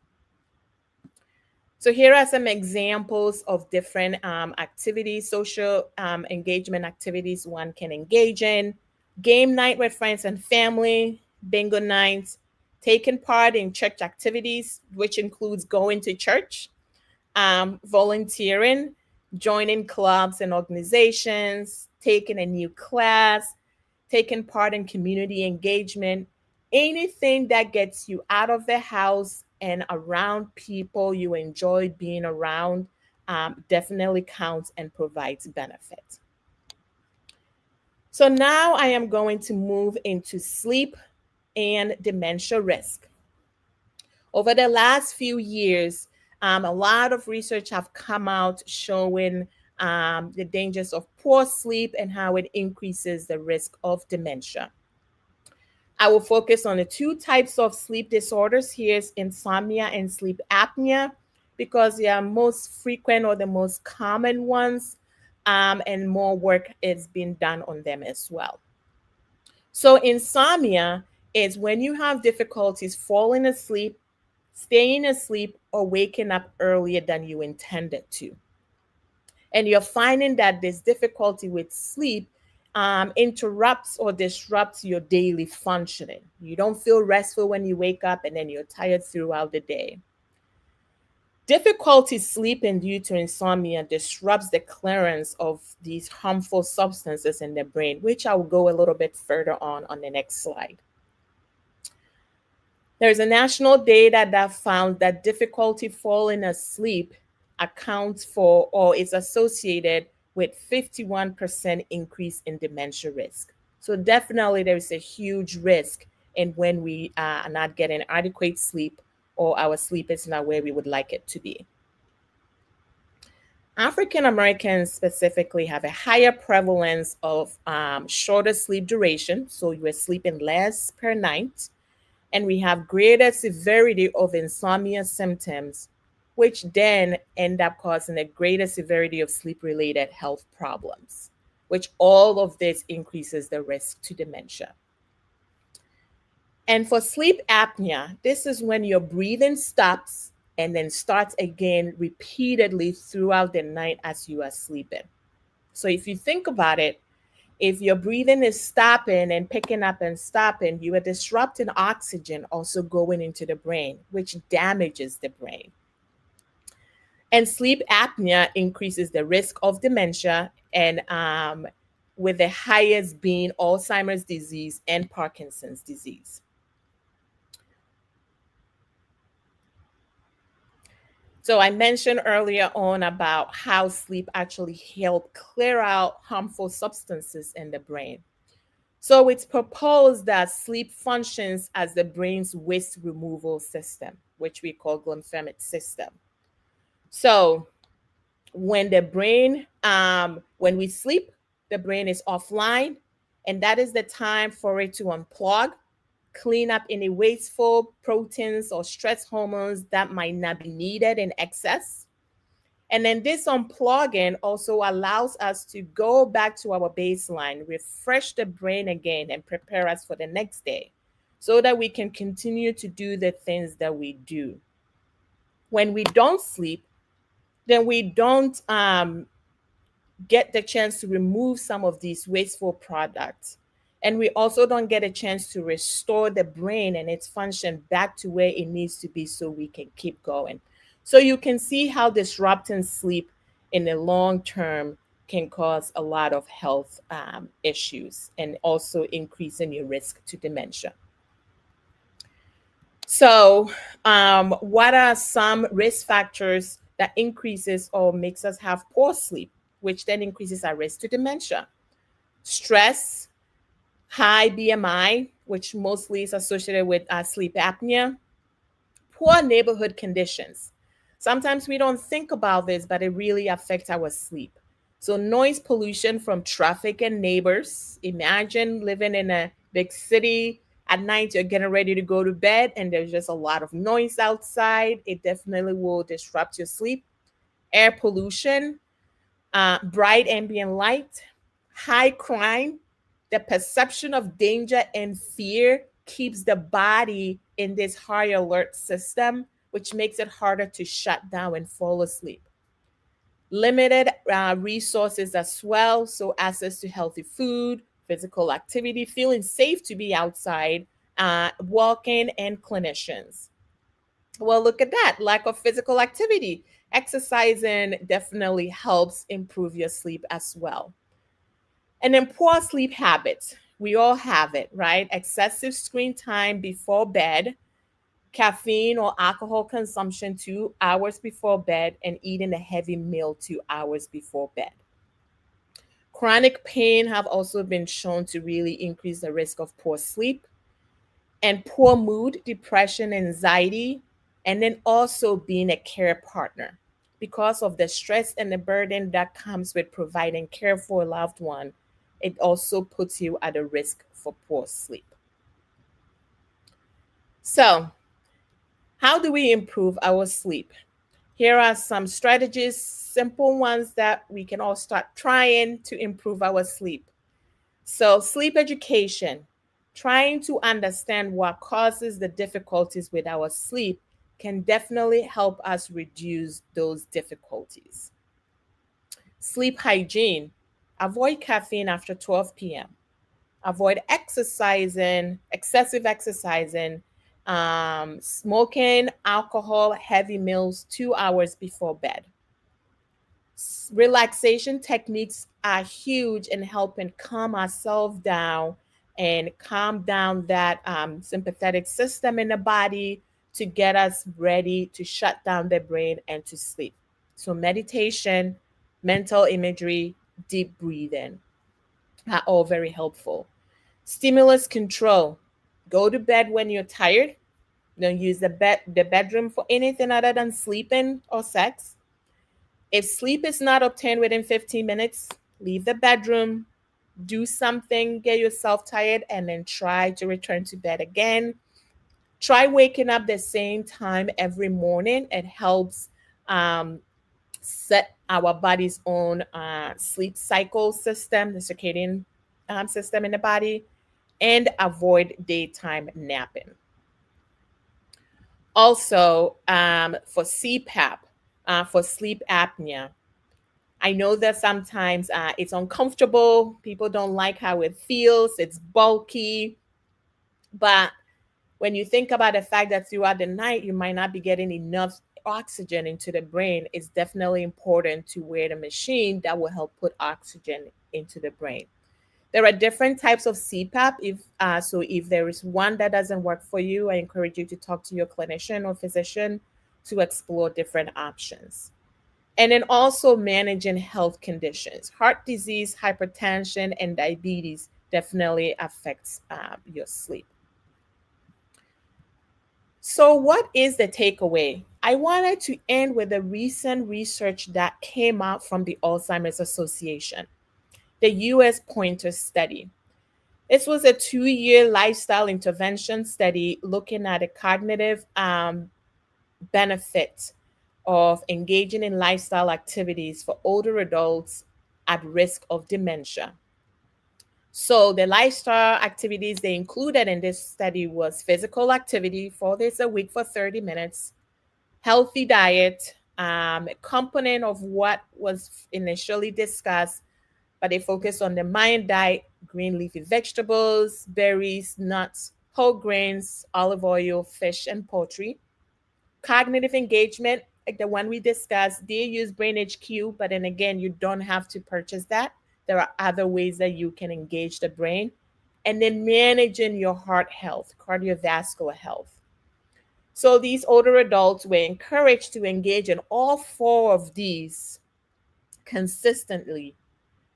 So here are some examples of different activities, social engagement activities one can engage in. Game night with friends and family, bingo nights, taking part in church activities, which includes going to church, volunteering, joining clubs and organizations, taking a new class, taking part in community engagement, anything that gets you out of the house and around people you enjoy being around definitely counts and provides benefit. So now I am going to move into sleep and dementia risk. Over the last few years, a lot of research have come out showing the dangers of poor sleep and how it increases the risk of dementia. I will focus on the two types of sleep disorders. Here's insomnia and sleep apnea, because they are most frequent or the most common ones, and more work is being done on them as well. So insomnia is when you have difficulties falling asleep, staying asleep, or waking up earlier than you intended to. And you're finding that this difficulty with sleep interrupts or disrupts your daily functioning. You don't feel restful when you wake up, and then you're tired throughout the day. Difficulty sleeping due to insomnia disrupts the clearance of these harmful substances in the brain, which I will go a little bit further on the next slide. There's a national data that found that difficulty falling asleep accounts for or is associated with 51% increase in dementia risk. So definitely there is a huge risk in when we are not getting adequate sleep, or our sleep is not where we would like it to be. African Americans specifically have a higher prevalence of shorter sleep duration, so you are sleeping less per night, and we have greater severity of insomnia symptoms, which then end up causing a greater severity of sleep-related health problems, which all of this increases the risk to dementia. And for sleep apnea, this is when your breathing stops and then starts again repeatedly throughout the night as you are sleeping. So if you think about it, if your breathing is stopping and picking up and stopping, you are disrupting oxygen also going into the brain, which damages the brain. And sleep apnea increases the risk of dementia, and with the highest being Alzheimer's disease and Parkinson's disease. So I mentioned earlier on about how sleep actually helps clear out harmful substances in the brain. So it's proposed that sleep functions as the brain's waste removal system, which we call glymphatic system. So when the brain, when we sleep, the brain is offline, and that is the time for it to unplug, clean up any wasteful proteins or stress hormones that might not be needed in excess. And then this unplugging also allows us to go back to our baseline, refresh the brain again, and prepare us for the next day so that we can continue to do the things that we do. When we don't sleep, then we don't get the chance to remove some of these wasteful products. And we also don't get a chance to restore the brain and its function back to where it needs to be so we can keep going. So you can see how disrupting sleep in the long term can cause a lot of health issues, and also increasing your risk to dementia. So what are some risk factors that increases or makes us have poor sleep, which then increases our risk to dementia? Stress, high BMI, which mostly is associated with sleep apnea, poor neighborhood conditions. Sometimes we don't think about this, but it really affects our sleep. So noise pollution from traffic and neighbors. Imagine living in a big city. At night, you're getting ready to go to bed, and there's just a lot of noise outside. It definitely will disrupt your sleep. Air pollution, bright ambient light, high crime. The perception of danger and fear keeps the body in this high alert system, which makes it harder to shut down and fall asleep. Limited resources as well, so access to healthy food, physical activity, feeling safe to be outside, walking, and clinicians. Well, look at that. Lack of physical activity. Exercising definitely helps improve your sleep as well. And then poor sleep habits. We all have it, right? Excessive screen time before bed, caffeine or alcohol consumption 2 hours before bed, and eating a heavy meal 2 hours before bed. Chronic pain have also been shown to really increase the risk of poor sleep and poor mood, depression, anxiety, and then also being a care partner. Because of the stress and the burden that comes with providing care for a loved one, it also puts you at a risk for poor sleep. So, how do we improve our sleep? Here are some strategies, simple ones that we can all start trying to improve our sleep. So, sleep education, trying to understand what causes the difficulties with our sleep can definitely help us reduce those difficulties. Sleep hygiene, avoid caffeine after 12 p.m., avoid exercising, excessive exercising, smoking, alcohol, heavy meals 2 hours before bed. Relaxation techniques are huge in helping calm ourselves down and calm down that sympathetic system in the body to get us ready to shut down the brain and to sleep. So, meditation, mental imagery, deep breathing are all very helpful. Stimulus control. Go to bed when you're tired. Don't use the bedroom for anything other than sleeping or sex. If sleep is not obtained within 15 minutes, leave the bedroom, do something, get yourself tired, and then try to return to bed again. Try waking up the same time every morning. It helps um, set our body's own sleep cycle system, the circadian system in the body, and avoid daytime napping. Also, for CPAP, for sleep apnea, I know that sometimes it's uncomfortable. People don't like how it feels. It's bulky. But when you think about the fact that throughout the night, you might not be getting enough oxygen into the brain, it's definitely important to wear the machine that will help put oxygen into the brain. There are different types of CPAP. If there is one that doesn't work for you, I encourage you to talk to your clinician or physician to explore different options. And then also managing health conditions. Heart disease, hypertension, and diabetes definitely affects your sleep. So, what is the takeaway? I wanted to end with a recent research that came out from the Alzheimer's Association, the US Pointer study. This was a 2-year lifestyle intervention study looking at the cognitive benefit of engaging in lifestyle activities for older adults at risk of dementia. So the lifestyle activities they included in this study was physical activity 4 days a week for 30 minutes, healthy diet, a component of what was initially discussed, but they focused on the mind diet, green leafy vegetables, berries, nuts, whole grains, olive oil, fish, and poultry. Cognitive engagement, like the one we discussed, they use Brain HQ, but then again, you don't have to purchase that. There are other ways that you can engage the brain. And then managing your heart health, cardiovascular health. So these older adults were encouraged to engage in all four of these consistently.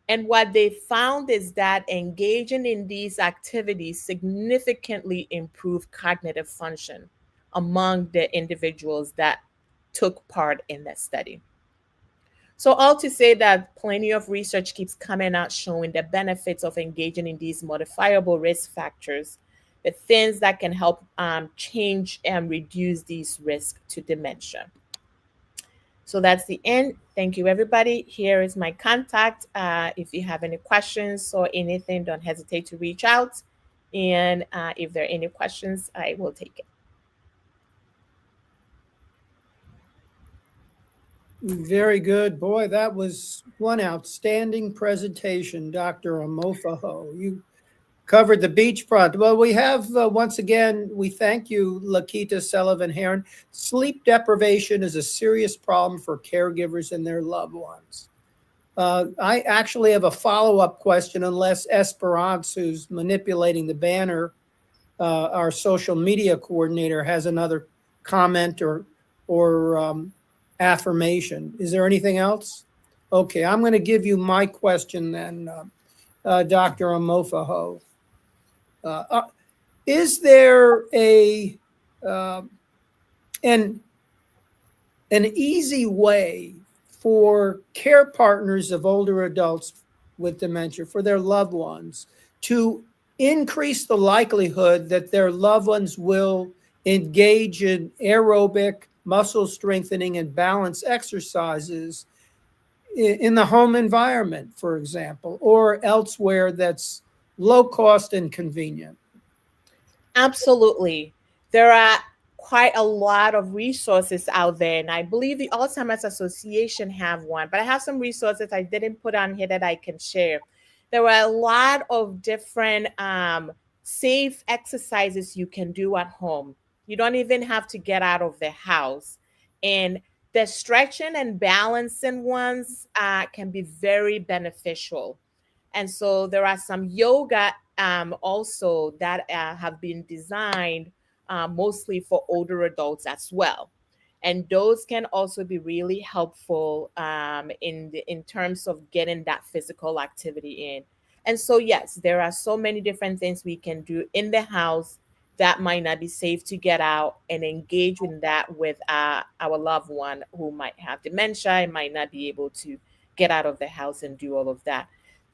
And what they found is that engaging in these activities significantly improved cognitive function among the individuals that took part in the study. So, all to say that plenty of research keeps coming out showing the benefits of engaging in these modifiable risk factors, the things that can help change and reduce these risks to dementia. So that's the end. Thank you, everybody. Here is my contact. If you have any questions or anything, don't hesitate to reach out. And if there are any questions, I will take it. Very good. Boy, that was one outstanding presentation, Dr. Amofa-Ho. You covered the beachfront. Well, we have, once again, we thank you, Lakita Sullivan Heron. Sleep deprivation is a serious problem for caregivers and their loved ones. I actually have a follow-up question, unless Esperance, who's manipulating the banner, our social media coordinator, has another comment or affirmation. Is there anything else? Okay, I'm going to give you my question then, Dr. Amofa-Ho. Is there an easy way for care partners of older adults with dementia, for their loved ones, to increase the likelihood that their loved ones will engage in aerobic, muscle strengthening, and balance exercises in the home environment, for example, or elsewhere that's low cost and convenient? Absolutely. There are quite a lot of resources out there, and I believe the Alzheimer's Association have one, but I have some resources I didn't put on here that I can share. There are a lot of different safe exercises you can do at home. You don't even have to get out of the house. And the stretching and balancing ones can be very beneficial. And so there are some yoga also that have been designed mostly for older adults as well. And those can also be really helpful in terms of getting that physical activity in. And so, yes, there are so many different things we can do in the house that might not be safe to get out and engage in that with our loved one who might have dementia and might not be able to get out of the house and do all of that.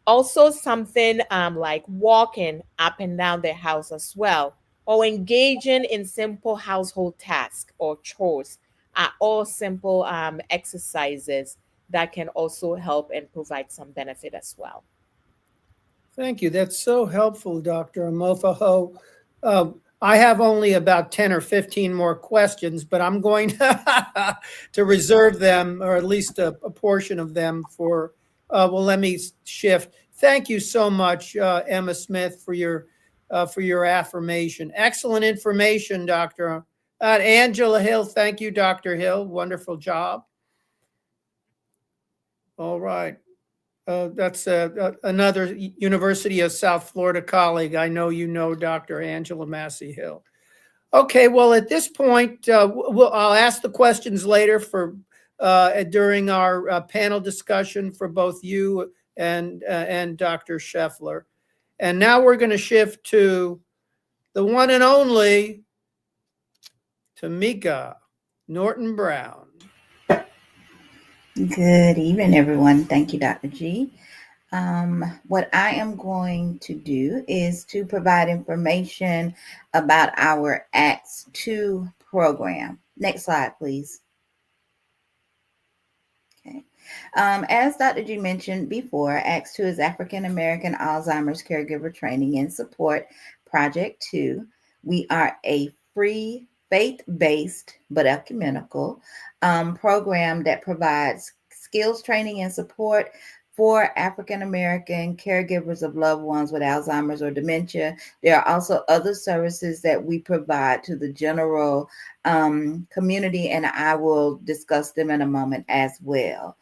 Also, something like walking up and down the house as well, or engaging in simple household tasks or chores are all simple exercises that can also help and provide some benefit as well. Thank you. That's so helpful, Dr. Amofa-Ho. I have only about 10 or 15 more questions, but I'm going to reserve them, or at least a portion of them for, well, let me shift. Thank you so much, Emma Smith, for your affirmation. Excellent information, Dr. Angela Hill. Thank you, Dr. Hill. Wonderful job. All right. That's another University of South Florida colleague. I know you know Dr. Angela Massey Hill. Okay, well, at this point, I'll ask the questions later for during our panel discussion for both you and Dr. Sheffler. And now we're going to shift to the one and only Tamika Norton Brown. Good evening, everyone. Thank you, Dr. G. What I am going to do is to provide information about our Acts 2 program. Next slide, please. Okay. As Dr. G mentioned before, Acts 2 is African American Alzheimer's Caregiver Training and Support Project 2. We are a free, faith-based but ecumenical program that provides skills training and support for African American caregivers of loved ones with Alzheimer's or dementia. There are also other services that we provide to the general community, and I will discuss them in a moment as well.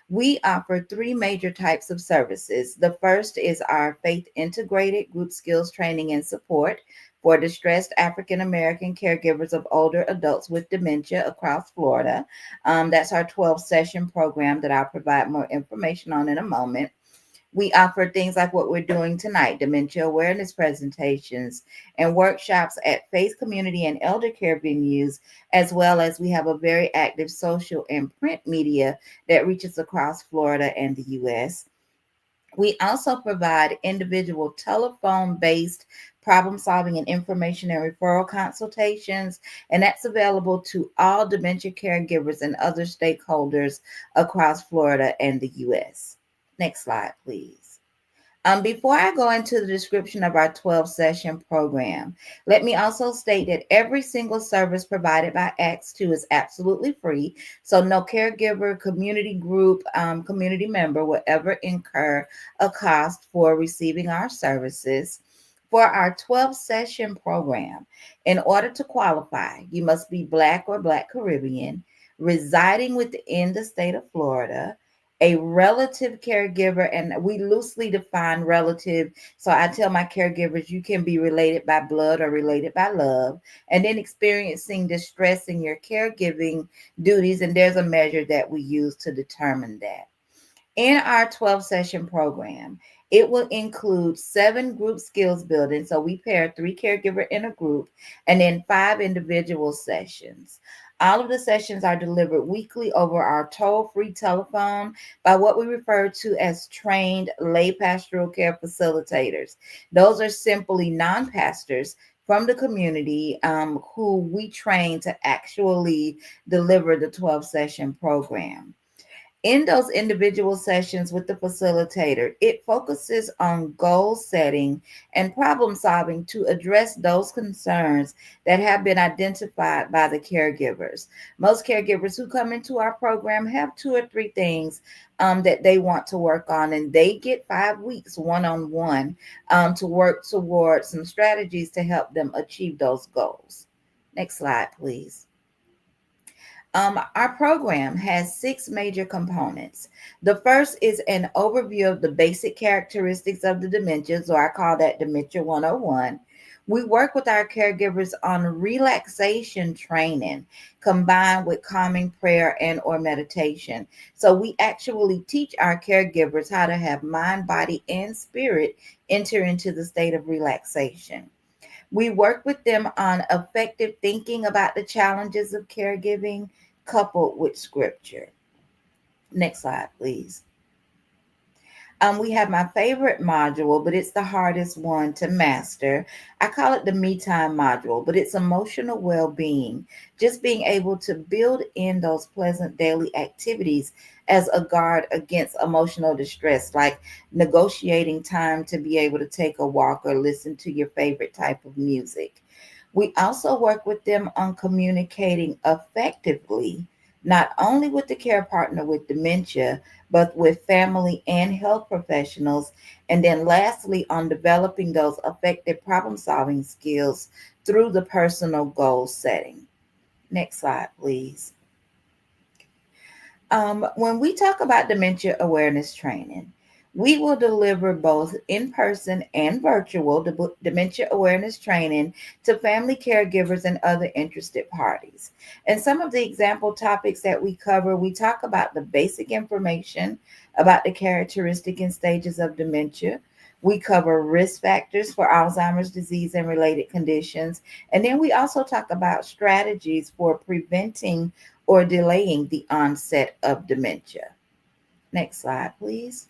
We offer three major types of services. The first is our faith integrated group skills training and support for distressed African American caregivers of older adults with dementia across Florida. That's our 12-session program that I'll provide more information on in a moment. We offer things like what we're doing tonight, dementia awareness presentations and workshops at faith, community, and elder care venues, as well as we have a very active social and print media that reaches across Florida and the U.S. We also provide individual telephone-based problem solving and information and referral consultations, and that's available to all dementia caregivers and other stakeholders across Florida and the U.S. Next slide, please. Before I go into the description of our 12-session program, let me also state that every single service provided by Acts 2 is absolutely free. So no caregiver, community group, community member will ever incur a cost for receiving our services. For our 12-session program, in order to qualify, you must be Black or Black Caribbean, residing within the state of Florida, a relative caregiver, and we loosely define relative. So I tell my caregivers you can be related by blood or related by love, and then experiencing distress in your caregiving duties. And there's a measure that we use to determine that. In our 12-session program, it will include 7 group skills building. So we pair 3 caregiver in a group and then 5 individual sessions. All of the sessions are delivered weekly over our toll-free telephone by what we refer to as trained lay pastoral care facilitators. Those are simply non-pastors from the community who we train to actually deliver the 12-session program. In those individual sessions with the facilitator, it focuses on goal setting and problem solving to address those concerns that have been identified by the caregivers. Most caregivers who come into our program have 2 or 3 things that they want to work on, and they get 5 weeks one-on-one to work towards some strategies to help them achieve those goals. Next slide, please. Our program has 6 major components. The first is an overview of the basic characteristics of the dementia, so I call that Dementia 101. We work with our caregivers on relaxation training combined with calming prayer and or meditation. So we actually teach our caregivers how to have mind, body, and spirit enter into the state of relaxation. We work with them on effective thinking about the challenges of caregiving coupled with scripture. Next slide, please. We have my favorite module, but it's the hardest one to master. I call it the me time module, but it's emotional well-being. Just being able to build in those pleasant daily activities as a guard against emotional distress, like negotiating time to be able to take a walk or listen to your favorite type of music. We also work with them on communicating effectively, not only with the care partner with dementia, but with family and health professionals. And then lastly, on developing those effective problem-solving skills through the personal goal setting. Next slide, please. When we talk about dementia awareness training, we will deliver both in-person and virtual dementia awareness training to family caregivers and other interested parties. And some of the example topics that we cover, we talk about the basic information about the characteristic and stages of dementia. We cover risk factors for Alzheimer's disease and related conditions. And then we also talk about strategies for preventing or delaying the onset of dementia. Next slide, please.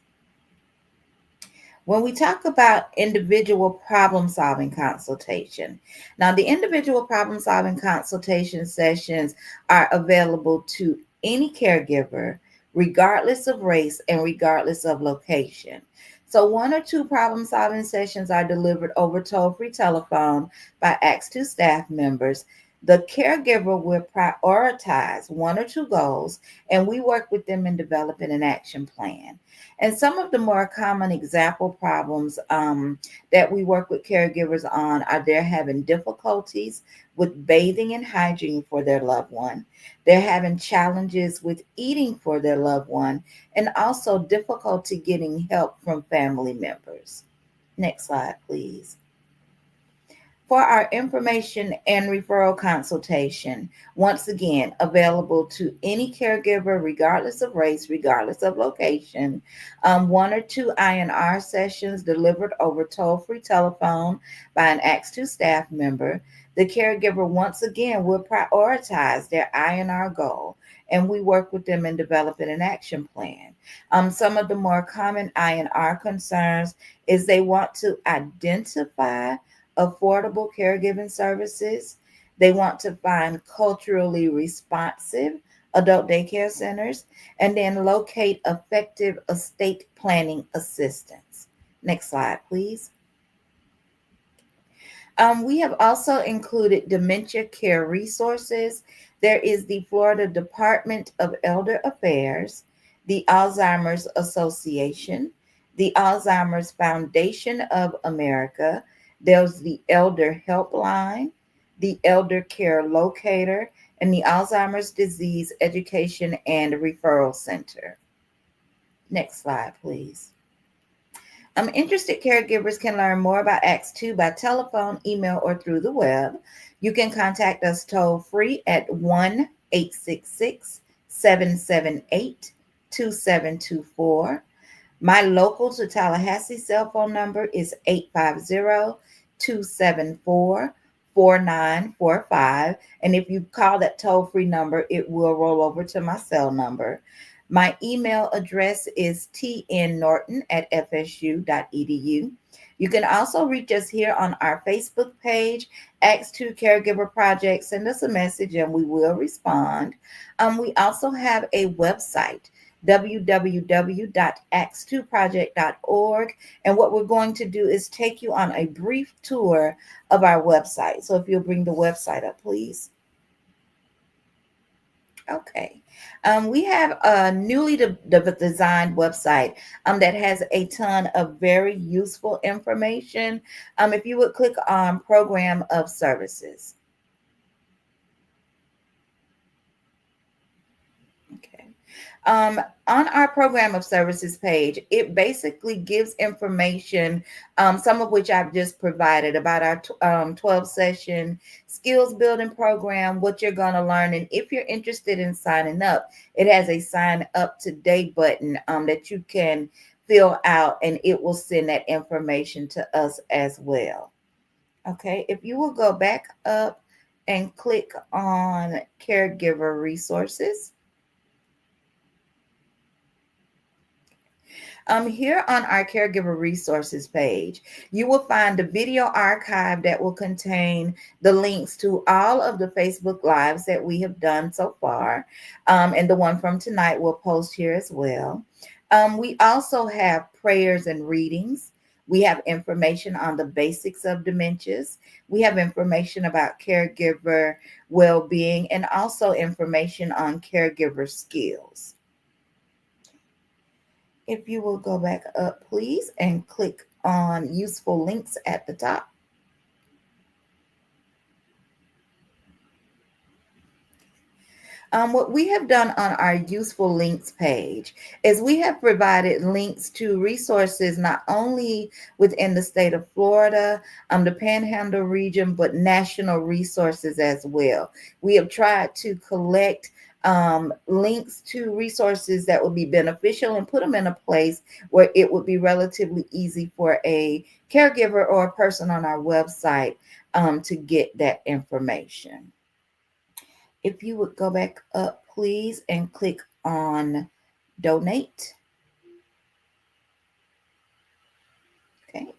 When we talk about individual problem-solving consultation, now the individual problem-solving consultation sessions are available to any caregiver, regardless of race and regardless of location. So 1 or 2 problem-solving sessions are delivered over toll-free telephone by ACTS2 staff members. The caregiver will prioritize 1 or 2 goals, and we work with them in developing an action plan. And some of the more common example problems that we work with caregivers on are they're having difficulties with bathing and hygiene for their loved one. They're having challenges with eating for their loved one, and also difficulty getting help from family members. Next slide, please. For our information and referral consultation, once again, available to any caregiver, regardless of race, regardless of location, 1 or 2 INR sessions delivered over toll-free telephone by an ACTS2 staff member. The caregiver, once again, will prioritize their INR goal, and we work with them in developing an action plan. Some of the more common INR concerns is they want to identify affordable caregiving services. They want to find culturally responsive adult daycare centers, and then locate effective estate planning assistance. Next slide, please. We have also included dementia care resources. There is the Florida Department of Elder Affairs, the Alzheimer's Association, the Alzheimer's Foundation of America, There's the Elder Helpline, the Elder Care Locator, and the Alzheimer's Disease Education and Referral Center. Next slide, please. Interested caregivers can learn more about Acts 2 by telephone, email, or through the web. You can contact us toll free at 1-866-778-2724. My local to Tallahassee cell phone number is 850-274-4945. And if you call that toll-free number, it will roll over to my cell number. My email address is tnnorton@fsu.edu. You can also reach us here on our Facebook page, Acts 2 Caregiver Project. Send us a message and we will respond. We also have a website, www.acts2project.org. And what we're going to do is take you on a brief tour of our website. So if you'll bring the website up, please. Okay. We have a newly designed website that has a ton of very useful information. If you would click on Program of Services. Okay. On our Program of Services page, it basically gives information, some of which I've just provided, about our 12-session skills building program, what you're going to learn. And if you're interested in signing up, it has a sign up today button that you can fill out, and it will send that information to us as well. Okay, if you will go back up and click on Caregiver Resources. Here on our Caregiver Resources page, you will find a video archive that will contain the links to all of the Facebook Lives that we have done so far, and the one from tonight we'll post here as well. We also have prayers and readings. We have information on the basics of dementias. We have information about caregiver well-being and also information on caregiver skills. If you will go back up, please, and click on useful links at the top. What we have done on our useful links page is we have provided links to resources not only within the state of Florida, the Panhandle region, but national resources as well. We have tried to collect links to resources that would be beneficial and put them in a place where it would be relatively easy for a caregiver or a person on our website to get that information. If you would go back up, please, and click on Donate. Okay.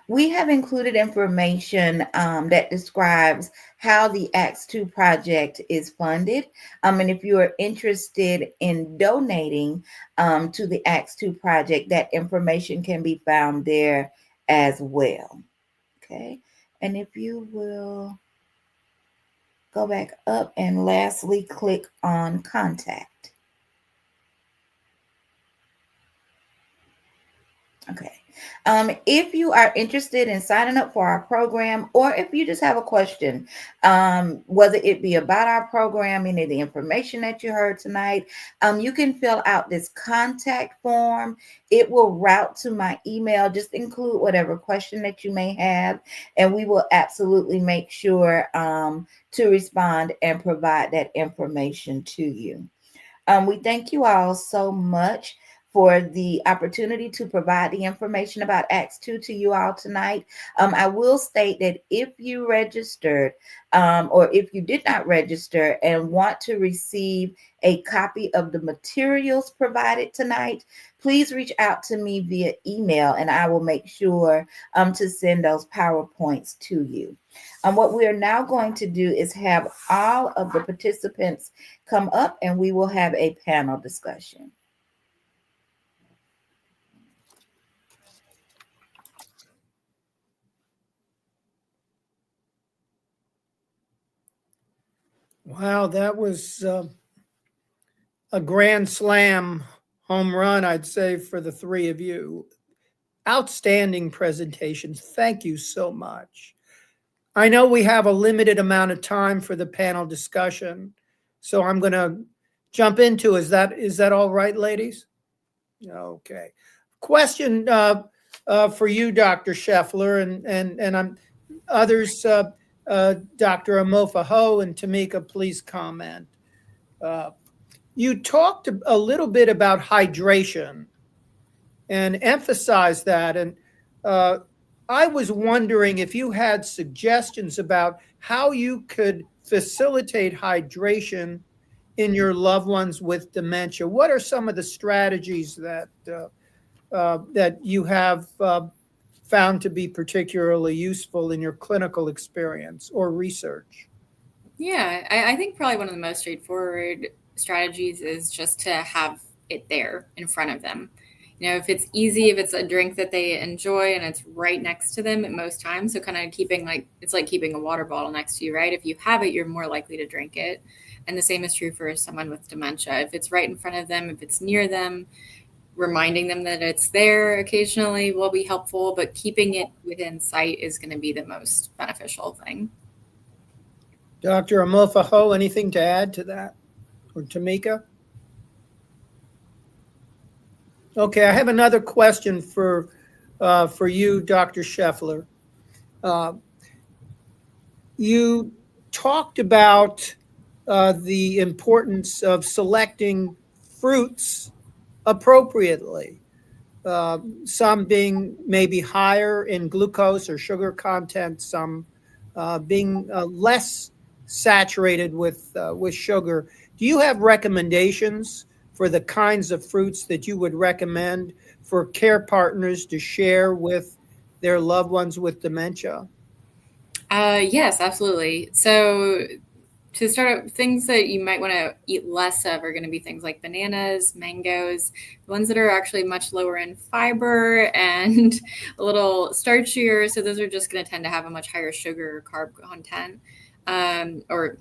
We have included information that describes how the Acts 2 project is funded. And if you are interested in donating to the Acts 2 project, that information can be found there as well. Okay. And if you will go back up and lastly click on Contact. Okay. If you are interested in signing up for our program, or if you just have a question, whether it be about our program, any of the information that you heard tonight, you can fill out this contact form. It will route to my email. Just include whatever question that you may have, and we will absolutely make sure to respond and provide that information to you. We thank you all so much for the opportunity to provide the information about Acts 2 to you all tonight. I will state that if you registered or if you did not register and want to receive a copy of the materials provided tonight, please reach out to me via email and I will make sure to send those PowerPoints to you. What we are now going to do is have all of the participants come up and we will have a panel discussion. Wow, that was a grand slam home run, I'd say, for the three of you. Outstanding presentations. Thank you so much. I know we have a limited amount of time for the panel discussion, so I'm going to jump into. Is that all right, ladies? Okay. Question for you, Dr. Sheffler, and I'm others. Dr. Amofa-Ho and Tamika, please comment. You talked a little bit about hydration and emphasized that, and I was wondering if you had suggestions about how you could facilitate hydration in your loved ones with dementia. What are some of the strategies that that you have found to be particularly useful in your clinical experience or research? Yeah, I think probably one of the most straightforward strategies is just to have it there in front of them. If it's easy, if it's a drink that they enjoy and it's right next to them at most times, so kind of keeping it's like keeping a water bottle next to you, right? If you have it, you're more likely to drink it. And the same is true for someone with dementia. If it's right in front of them, if it's near them, reminding them that it's there occasionally will be helpful, but keeping it within sight is going to be the most beneficial thing. Dr. Amofa-Ho, anything to add to that? Or Tamika? Okay, I have another question for you, Dr. Sheffler. You talked about the importance of selecting fruits appropriately, some being maybe higher in glucose or sugar content, some being less saturated with sugar. Do you have recommendations for the kinds of fruits that you would recommend for care partners to share with their loved ones with dementia? Yes, absolutely. So to start out, things that you might want to eat less of are going to be things like bananas, mangoes, the ones that are actually much lower in fiber and a little starchier. So those are just going to tend to have a much higher sugar or carb content, or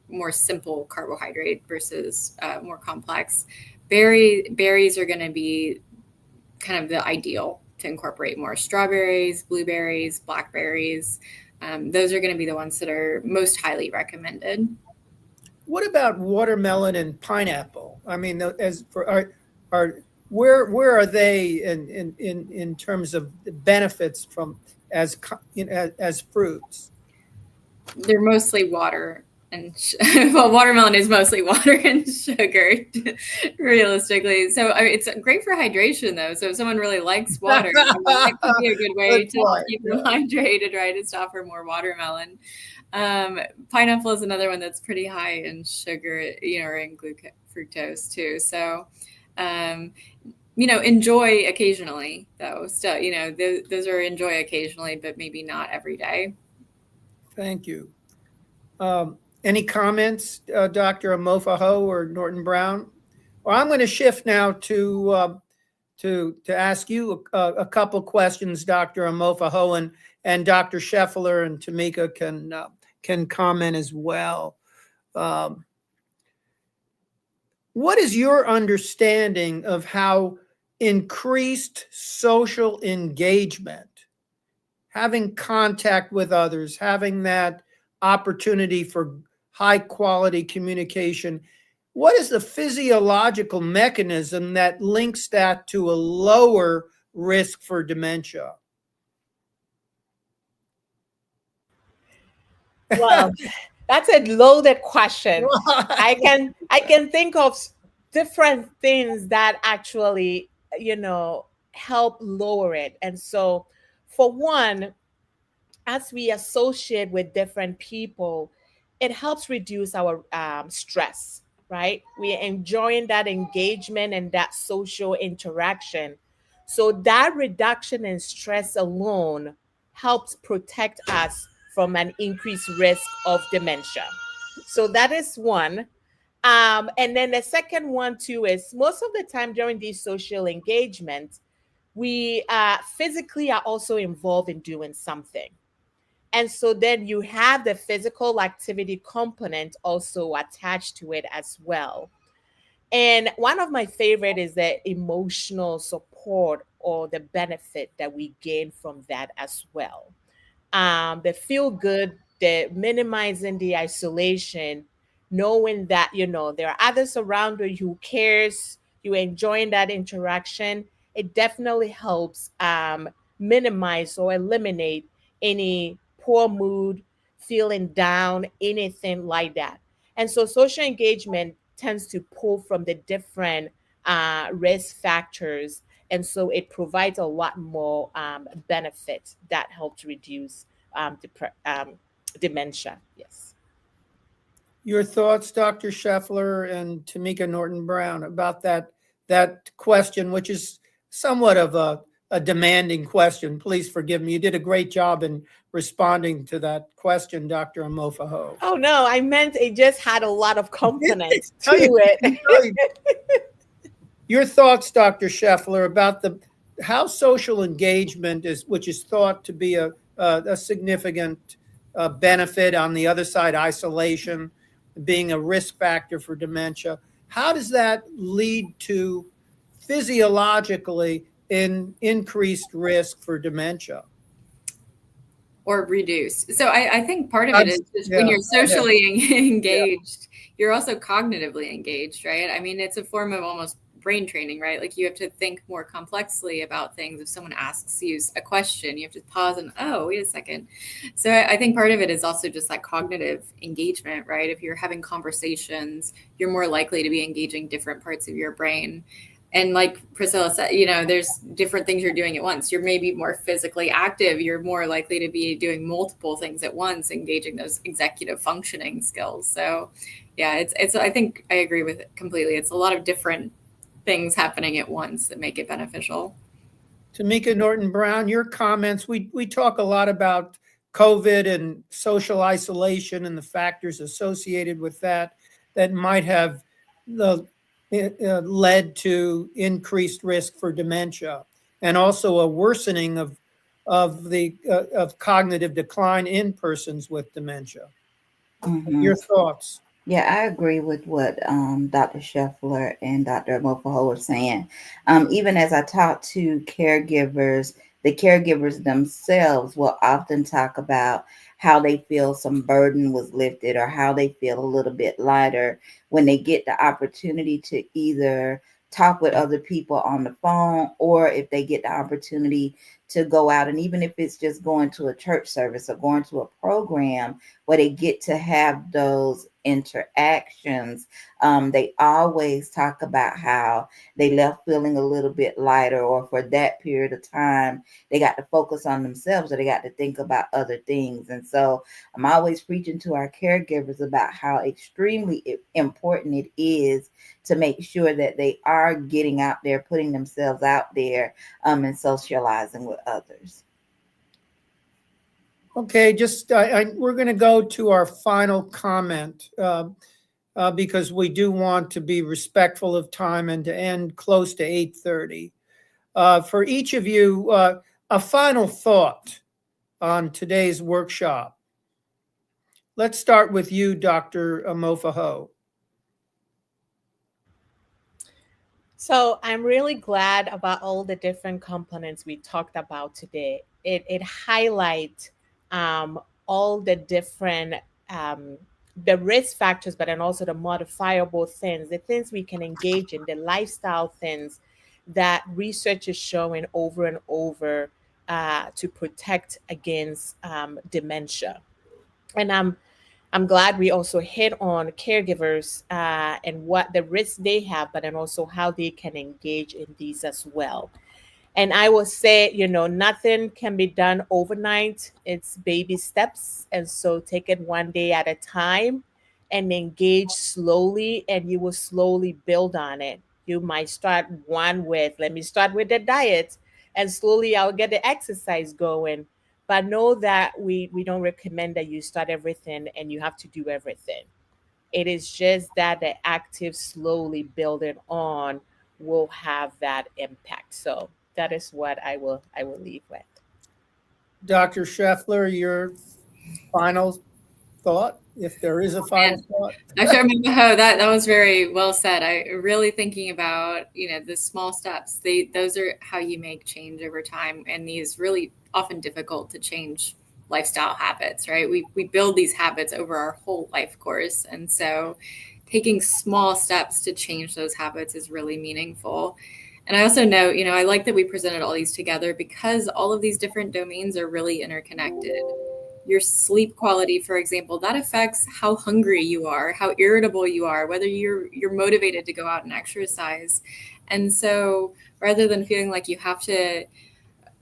more simple carbohydrate versus more complex. Berries are going to be kind of the ideal to incorporate more. Strawberries, blueberries, blackberries. Those are going to be the ones that are most highly recommended. What about watermelon and pineapple? I mean, as for where are they in terms of the benefits from as fruits? They're mostly water and well, watermelon is mostly water and sugar, realistically. So it's great for hydration, though. So if someone really likes water, that could be a good way to keep them hydrated, right? Is to offer more watermelon. Pineapple is another one that's pretty high in sugar, or in fructose too. So, enjoy occasionally, though. So, those are enjoy occasionally, but maybe not every day. Thank you. Any comments, Dr. Amofa-Ho or Norton Brown? Well, I'm going to shift now to ask you a couple questions, Dr. Amofa-Ho, and Dr. Sheffler and Tamika can comment as well. What is your understanding of how increased social engagement, having contact with others, having that opportunity for high quality communication, what is the physiological mechanism that links that to a lower risk for dementia? Well, that's a loaded question. I can think of different things that actually, help lower it. And so, for one, as we associate with different people, it helps reduce our stress, right? We're enjoying that engagement and that social interaction. So that reduction in stress alone helps protect us from an increased risk of dementia. So that is one. And then the second one too is most of the time during these social engagements, we physically are also involved in doing something. And so then you have the physical activity component also attached to it as well. And one of my favorite is the emotional support or the benefit that we gain from that as well. The feel good, the minimizing the isolation, knowing that there are others around you who cares, you enjoying that interaction. It definitely helps minimize or eliminate any poor mood, feeling down, anything like that. And so social engagement tends to pull from the different risk factors, and so it provides a lot more benefits that help to reduce dementia. Yes. Your thoughts, Dr. Sheffler and Tamika Norton-Brown, about that question, which is somewhat of a demanding question. Please forgive me. You did a great job in responding to that question, Dr. Amofa-Ho. Oh no, I meant it just had a lot of components to it. Your thoughts, Dr. Sheffler, about how social engagement which is thought to be a significant benefit, on the other side, isolation being a risk factor for dementia. How does that lead to physiologically increased risk for dementia? Or reduce. So I think part of it is just when you're socially engaged, you're also cognitively engaged, right? I mean, it's a form of almost brain training, right? Like you have to think more complexly about things. If someone asks you a question, you have to pause and, oh, wait a second. So I think part of it is also just that cognitive engagement, right? If you're having conversations, you're more likely to be engaging different parts of your brain. And like Priscilla said, there's different things you're doing at once. You're maybe more physically active. You're more likely to be doing multiple things at once, engaging those executive functioning skills. So yeah, it's I think I agree with it completely. It's a lot of different things happening at once that make it beneficial. Tamika Norton-Brown, your comments, we talk a lot about COVID and social isolation and the factors associated with that might have led to increased risk for dementia, and also a worsening of cognitive decline in persons with dementia. Mm-hmm. Your thoughts? Yeah, I agree with what Dr. Sheffler and Dr. Amofa-Ho were saying. Even as I talk to caregivers, the caregivers themselves will often talk about how they feel some burden was lifted, or how they feel a little bit lighter when they get the opportunity to either talk with other people on the phone, or if they get the opportunity to go out, and even if it's just going to a church service or going to a program where they get to have those interactions, they always talk about how they left feeling a little bit lighter, or for that period of time they got to focus on themselves, or they got to think about other things. And so I'm always preaching to our caregivers about how extremely important it is to make sure that they are getting out there, putting themselves out there, and socializing with others. Okay, we're going to go to our final comment because we do want to be respectful of time and to end close to 8:30. For each of you, a final thought on today's workshop. Let's start with you, Dr. Amofa-Ho. So I'm really glad about all the different components we talked about today. It highlights all the different the risk factors, but then also the modifiable things, the things we can engage in, the lifestyle things that research is showing over and over to protect against dementia. And I'm glad we also hit on caregivers and what the risks they have, but then also how they can engage in these as well. And I will say, nothing can be done overnight. It's baby steps. And so take it one day at a time and engage slowly, and you will slowly build on it. You might start let me start with the diet, and slowly I'll get the exercise going. But know that we don't recommend that you start everything and you have to do everything. It is just that the active, slowly building on will have that impact. So that is what I will leave with. Dr. Sheffler, your final thought, if there is a final thought? Dr. Amofa-Ho, that was very well said. I really thinking about, the small steps. Those are how you make change over time, and these really often difficult to change lifestyle habits, right? We build these habits over our whole life course, and so taking small steps to change those habits is really meaningful. And I also know, I like that we presented all these together because all of these different domains are really interconnected. Your sleep quality, for example, that affects how hungry you are, how irritable you are, whether you're motivated to go out and exercise. And so rather than feeling like you have to,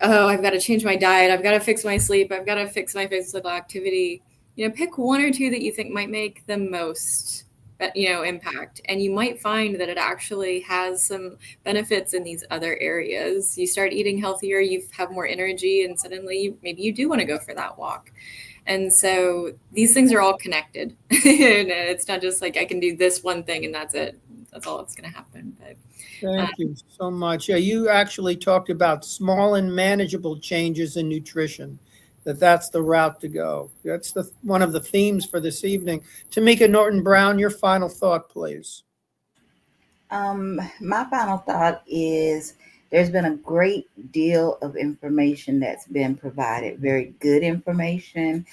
oh, I've got to change my diet, I've got to fix my sleep, I've got to fix my physical activity, pick one or two that you think might make the most impact, and you might find that it actually has some benefits in these other areas. You start eating healthier, you have more energy, and suddenly maybe you do want to go for that walk. And so these things are all connected. And it's not just like I can do this one thing and that's it. That's all that's going to happen. But Thank you so much. Yeah, you actually talked about small and manageable changes in nutrition, that's the route to go. That's one of the themes for this evening. Tamika Norton-Brown, your final thought, please. My final thought is there's been a great deal of information that's been provided, very good information,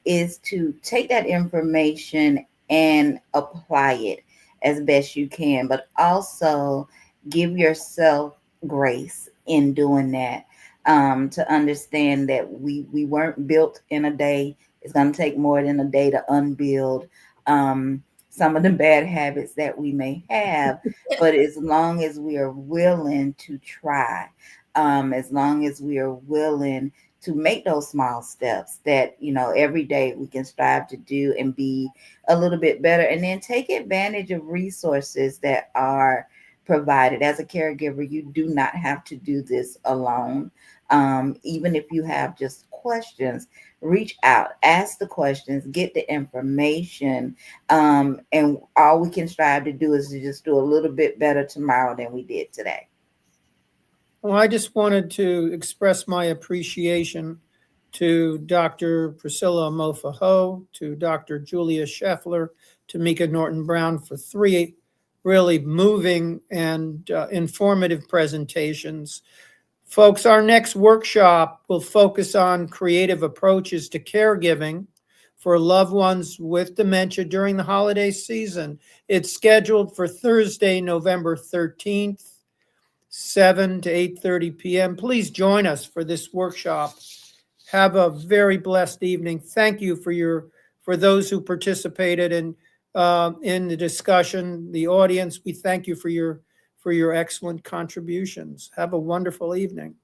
is to take that information and apply it as best you can, but also give yourself grace in doing that. To understand that we weren't built in a day. It's going to take more than a day to unbuild some of the bad habits that we may have. But as long as we are willing to try, as long as we are willing to make those small steps that, every day we can strive to do and be a little bit better, and then take advantage of resources that are provided. As a caregiver, you do not have to do this alone. Even if you have just questions, reach out, ask the questions, get the information, and all we can strive to do is to just do a little bit better tomorrow than we did today. Well, I just wanted to express my appreciation to Dr. Priscilla Amofa-Ho, to Dr. Julia Sheffler, to Tamika Norton-Brown for 3 really moving and informative presentations. Folks, our next workshop will focus on creative approaches to caregiving for loved ones with dementia during the holiday season. It's scheduled for Thursday, November 13th, 7 to 8:30 p.m. Please join us for this workshop. Have a very blessed evening. Thank you for those who participated in the discussion, the audience. We thank you for your excellent contributions. Have a wonderful evening.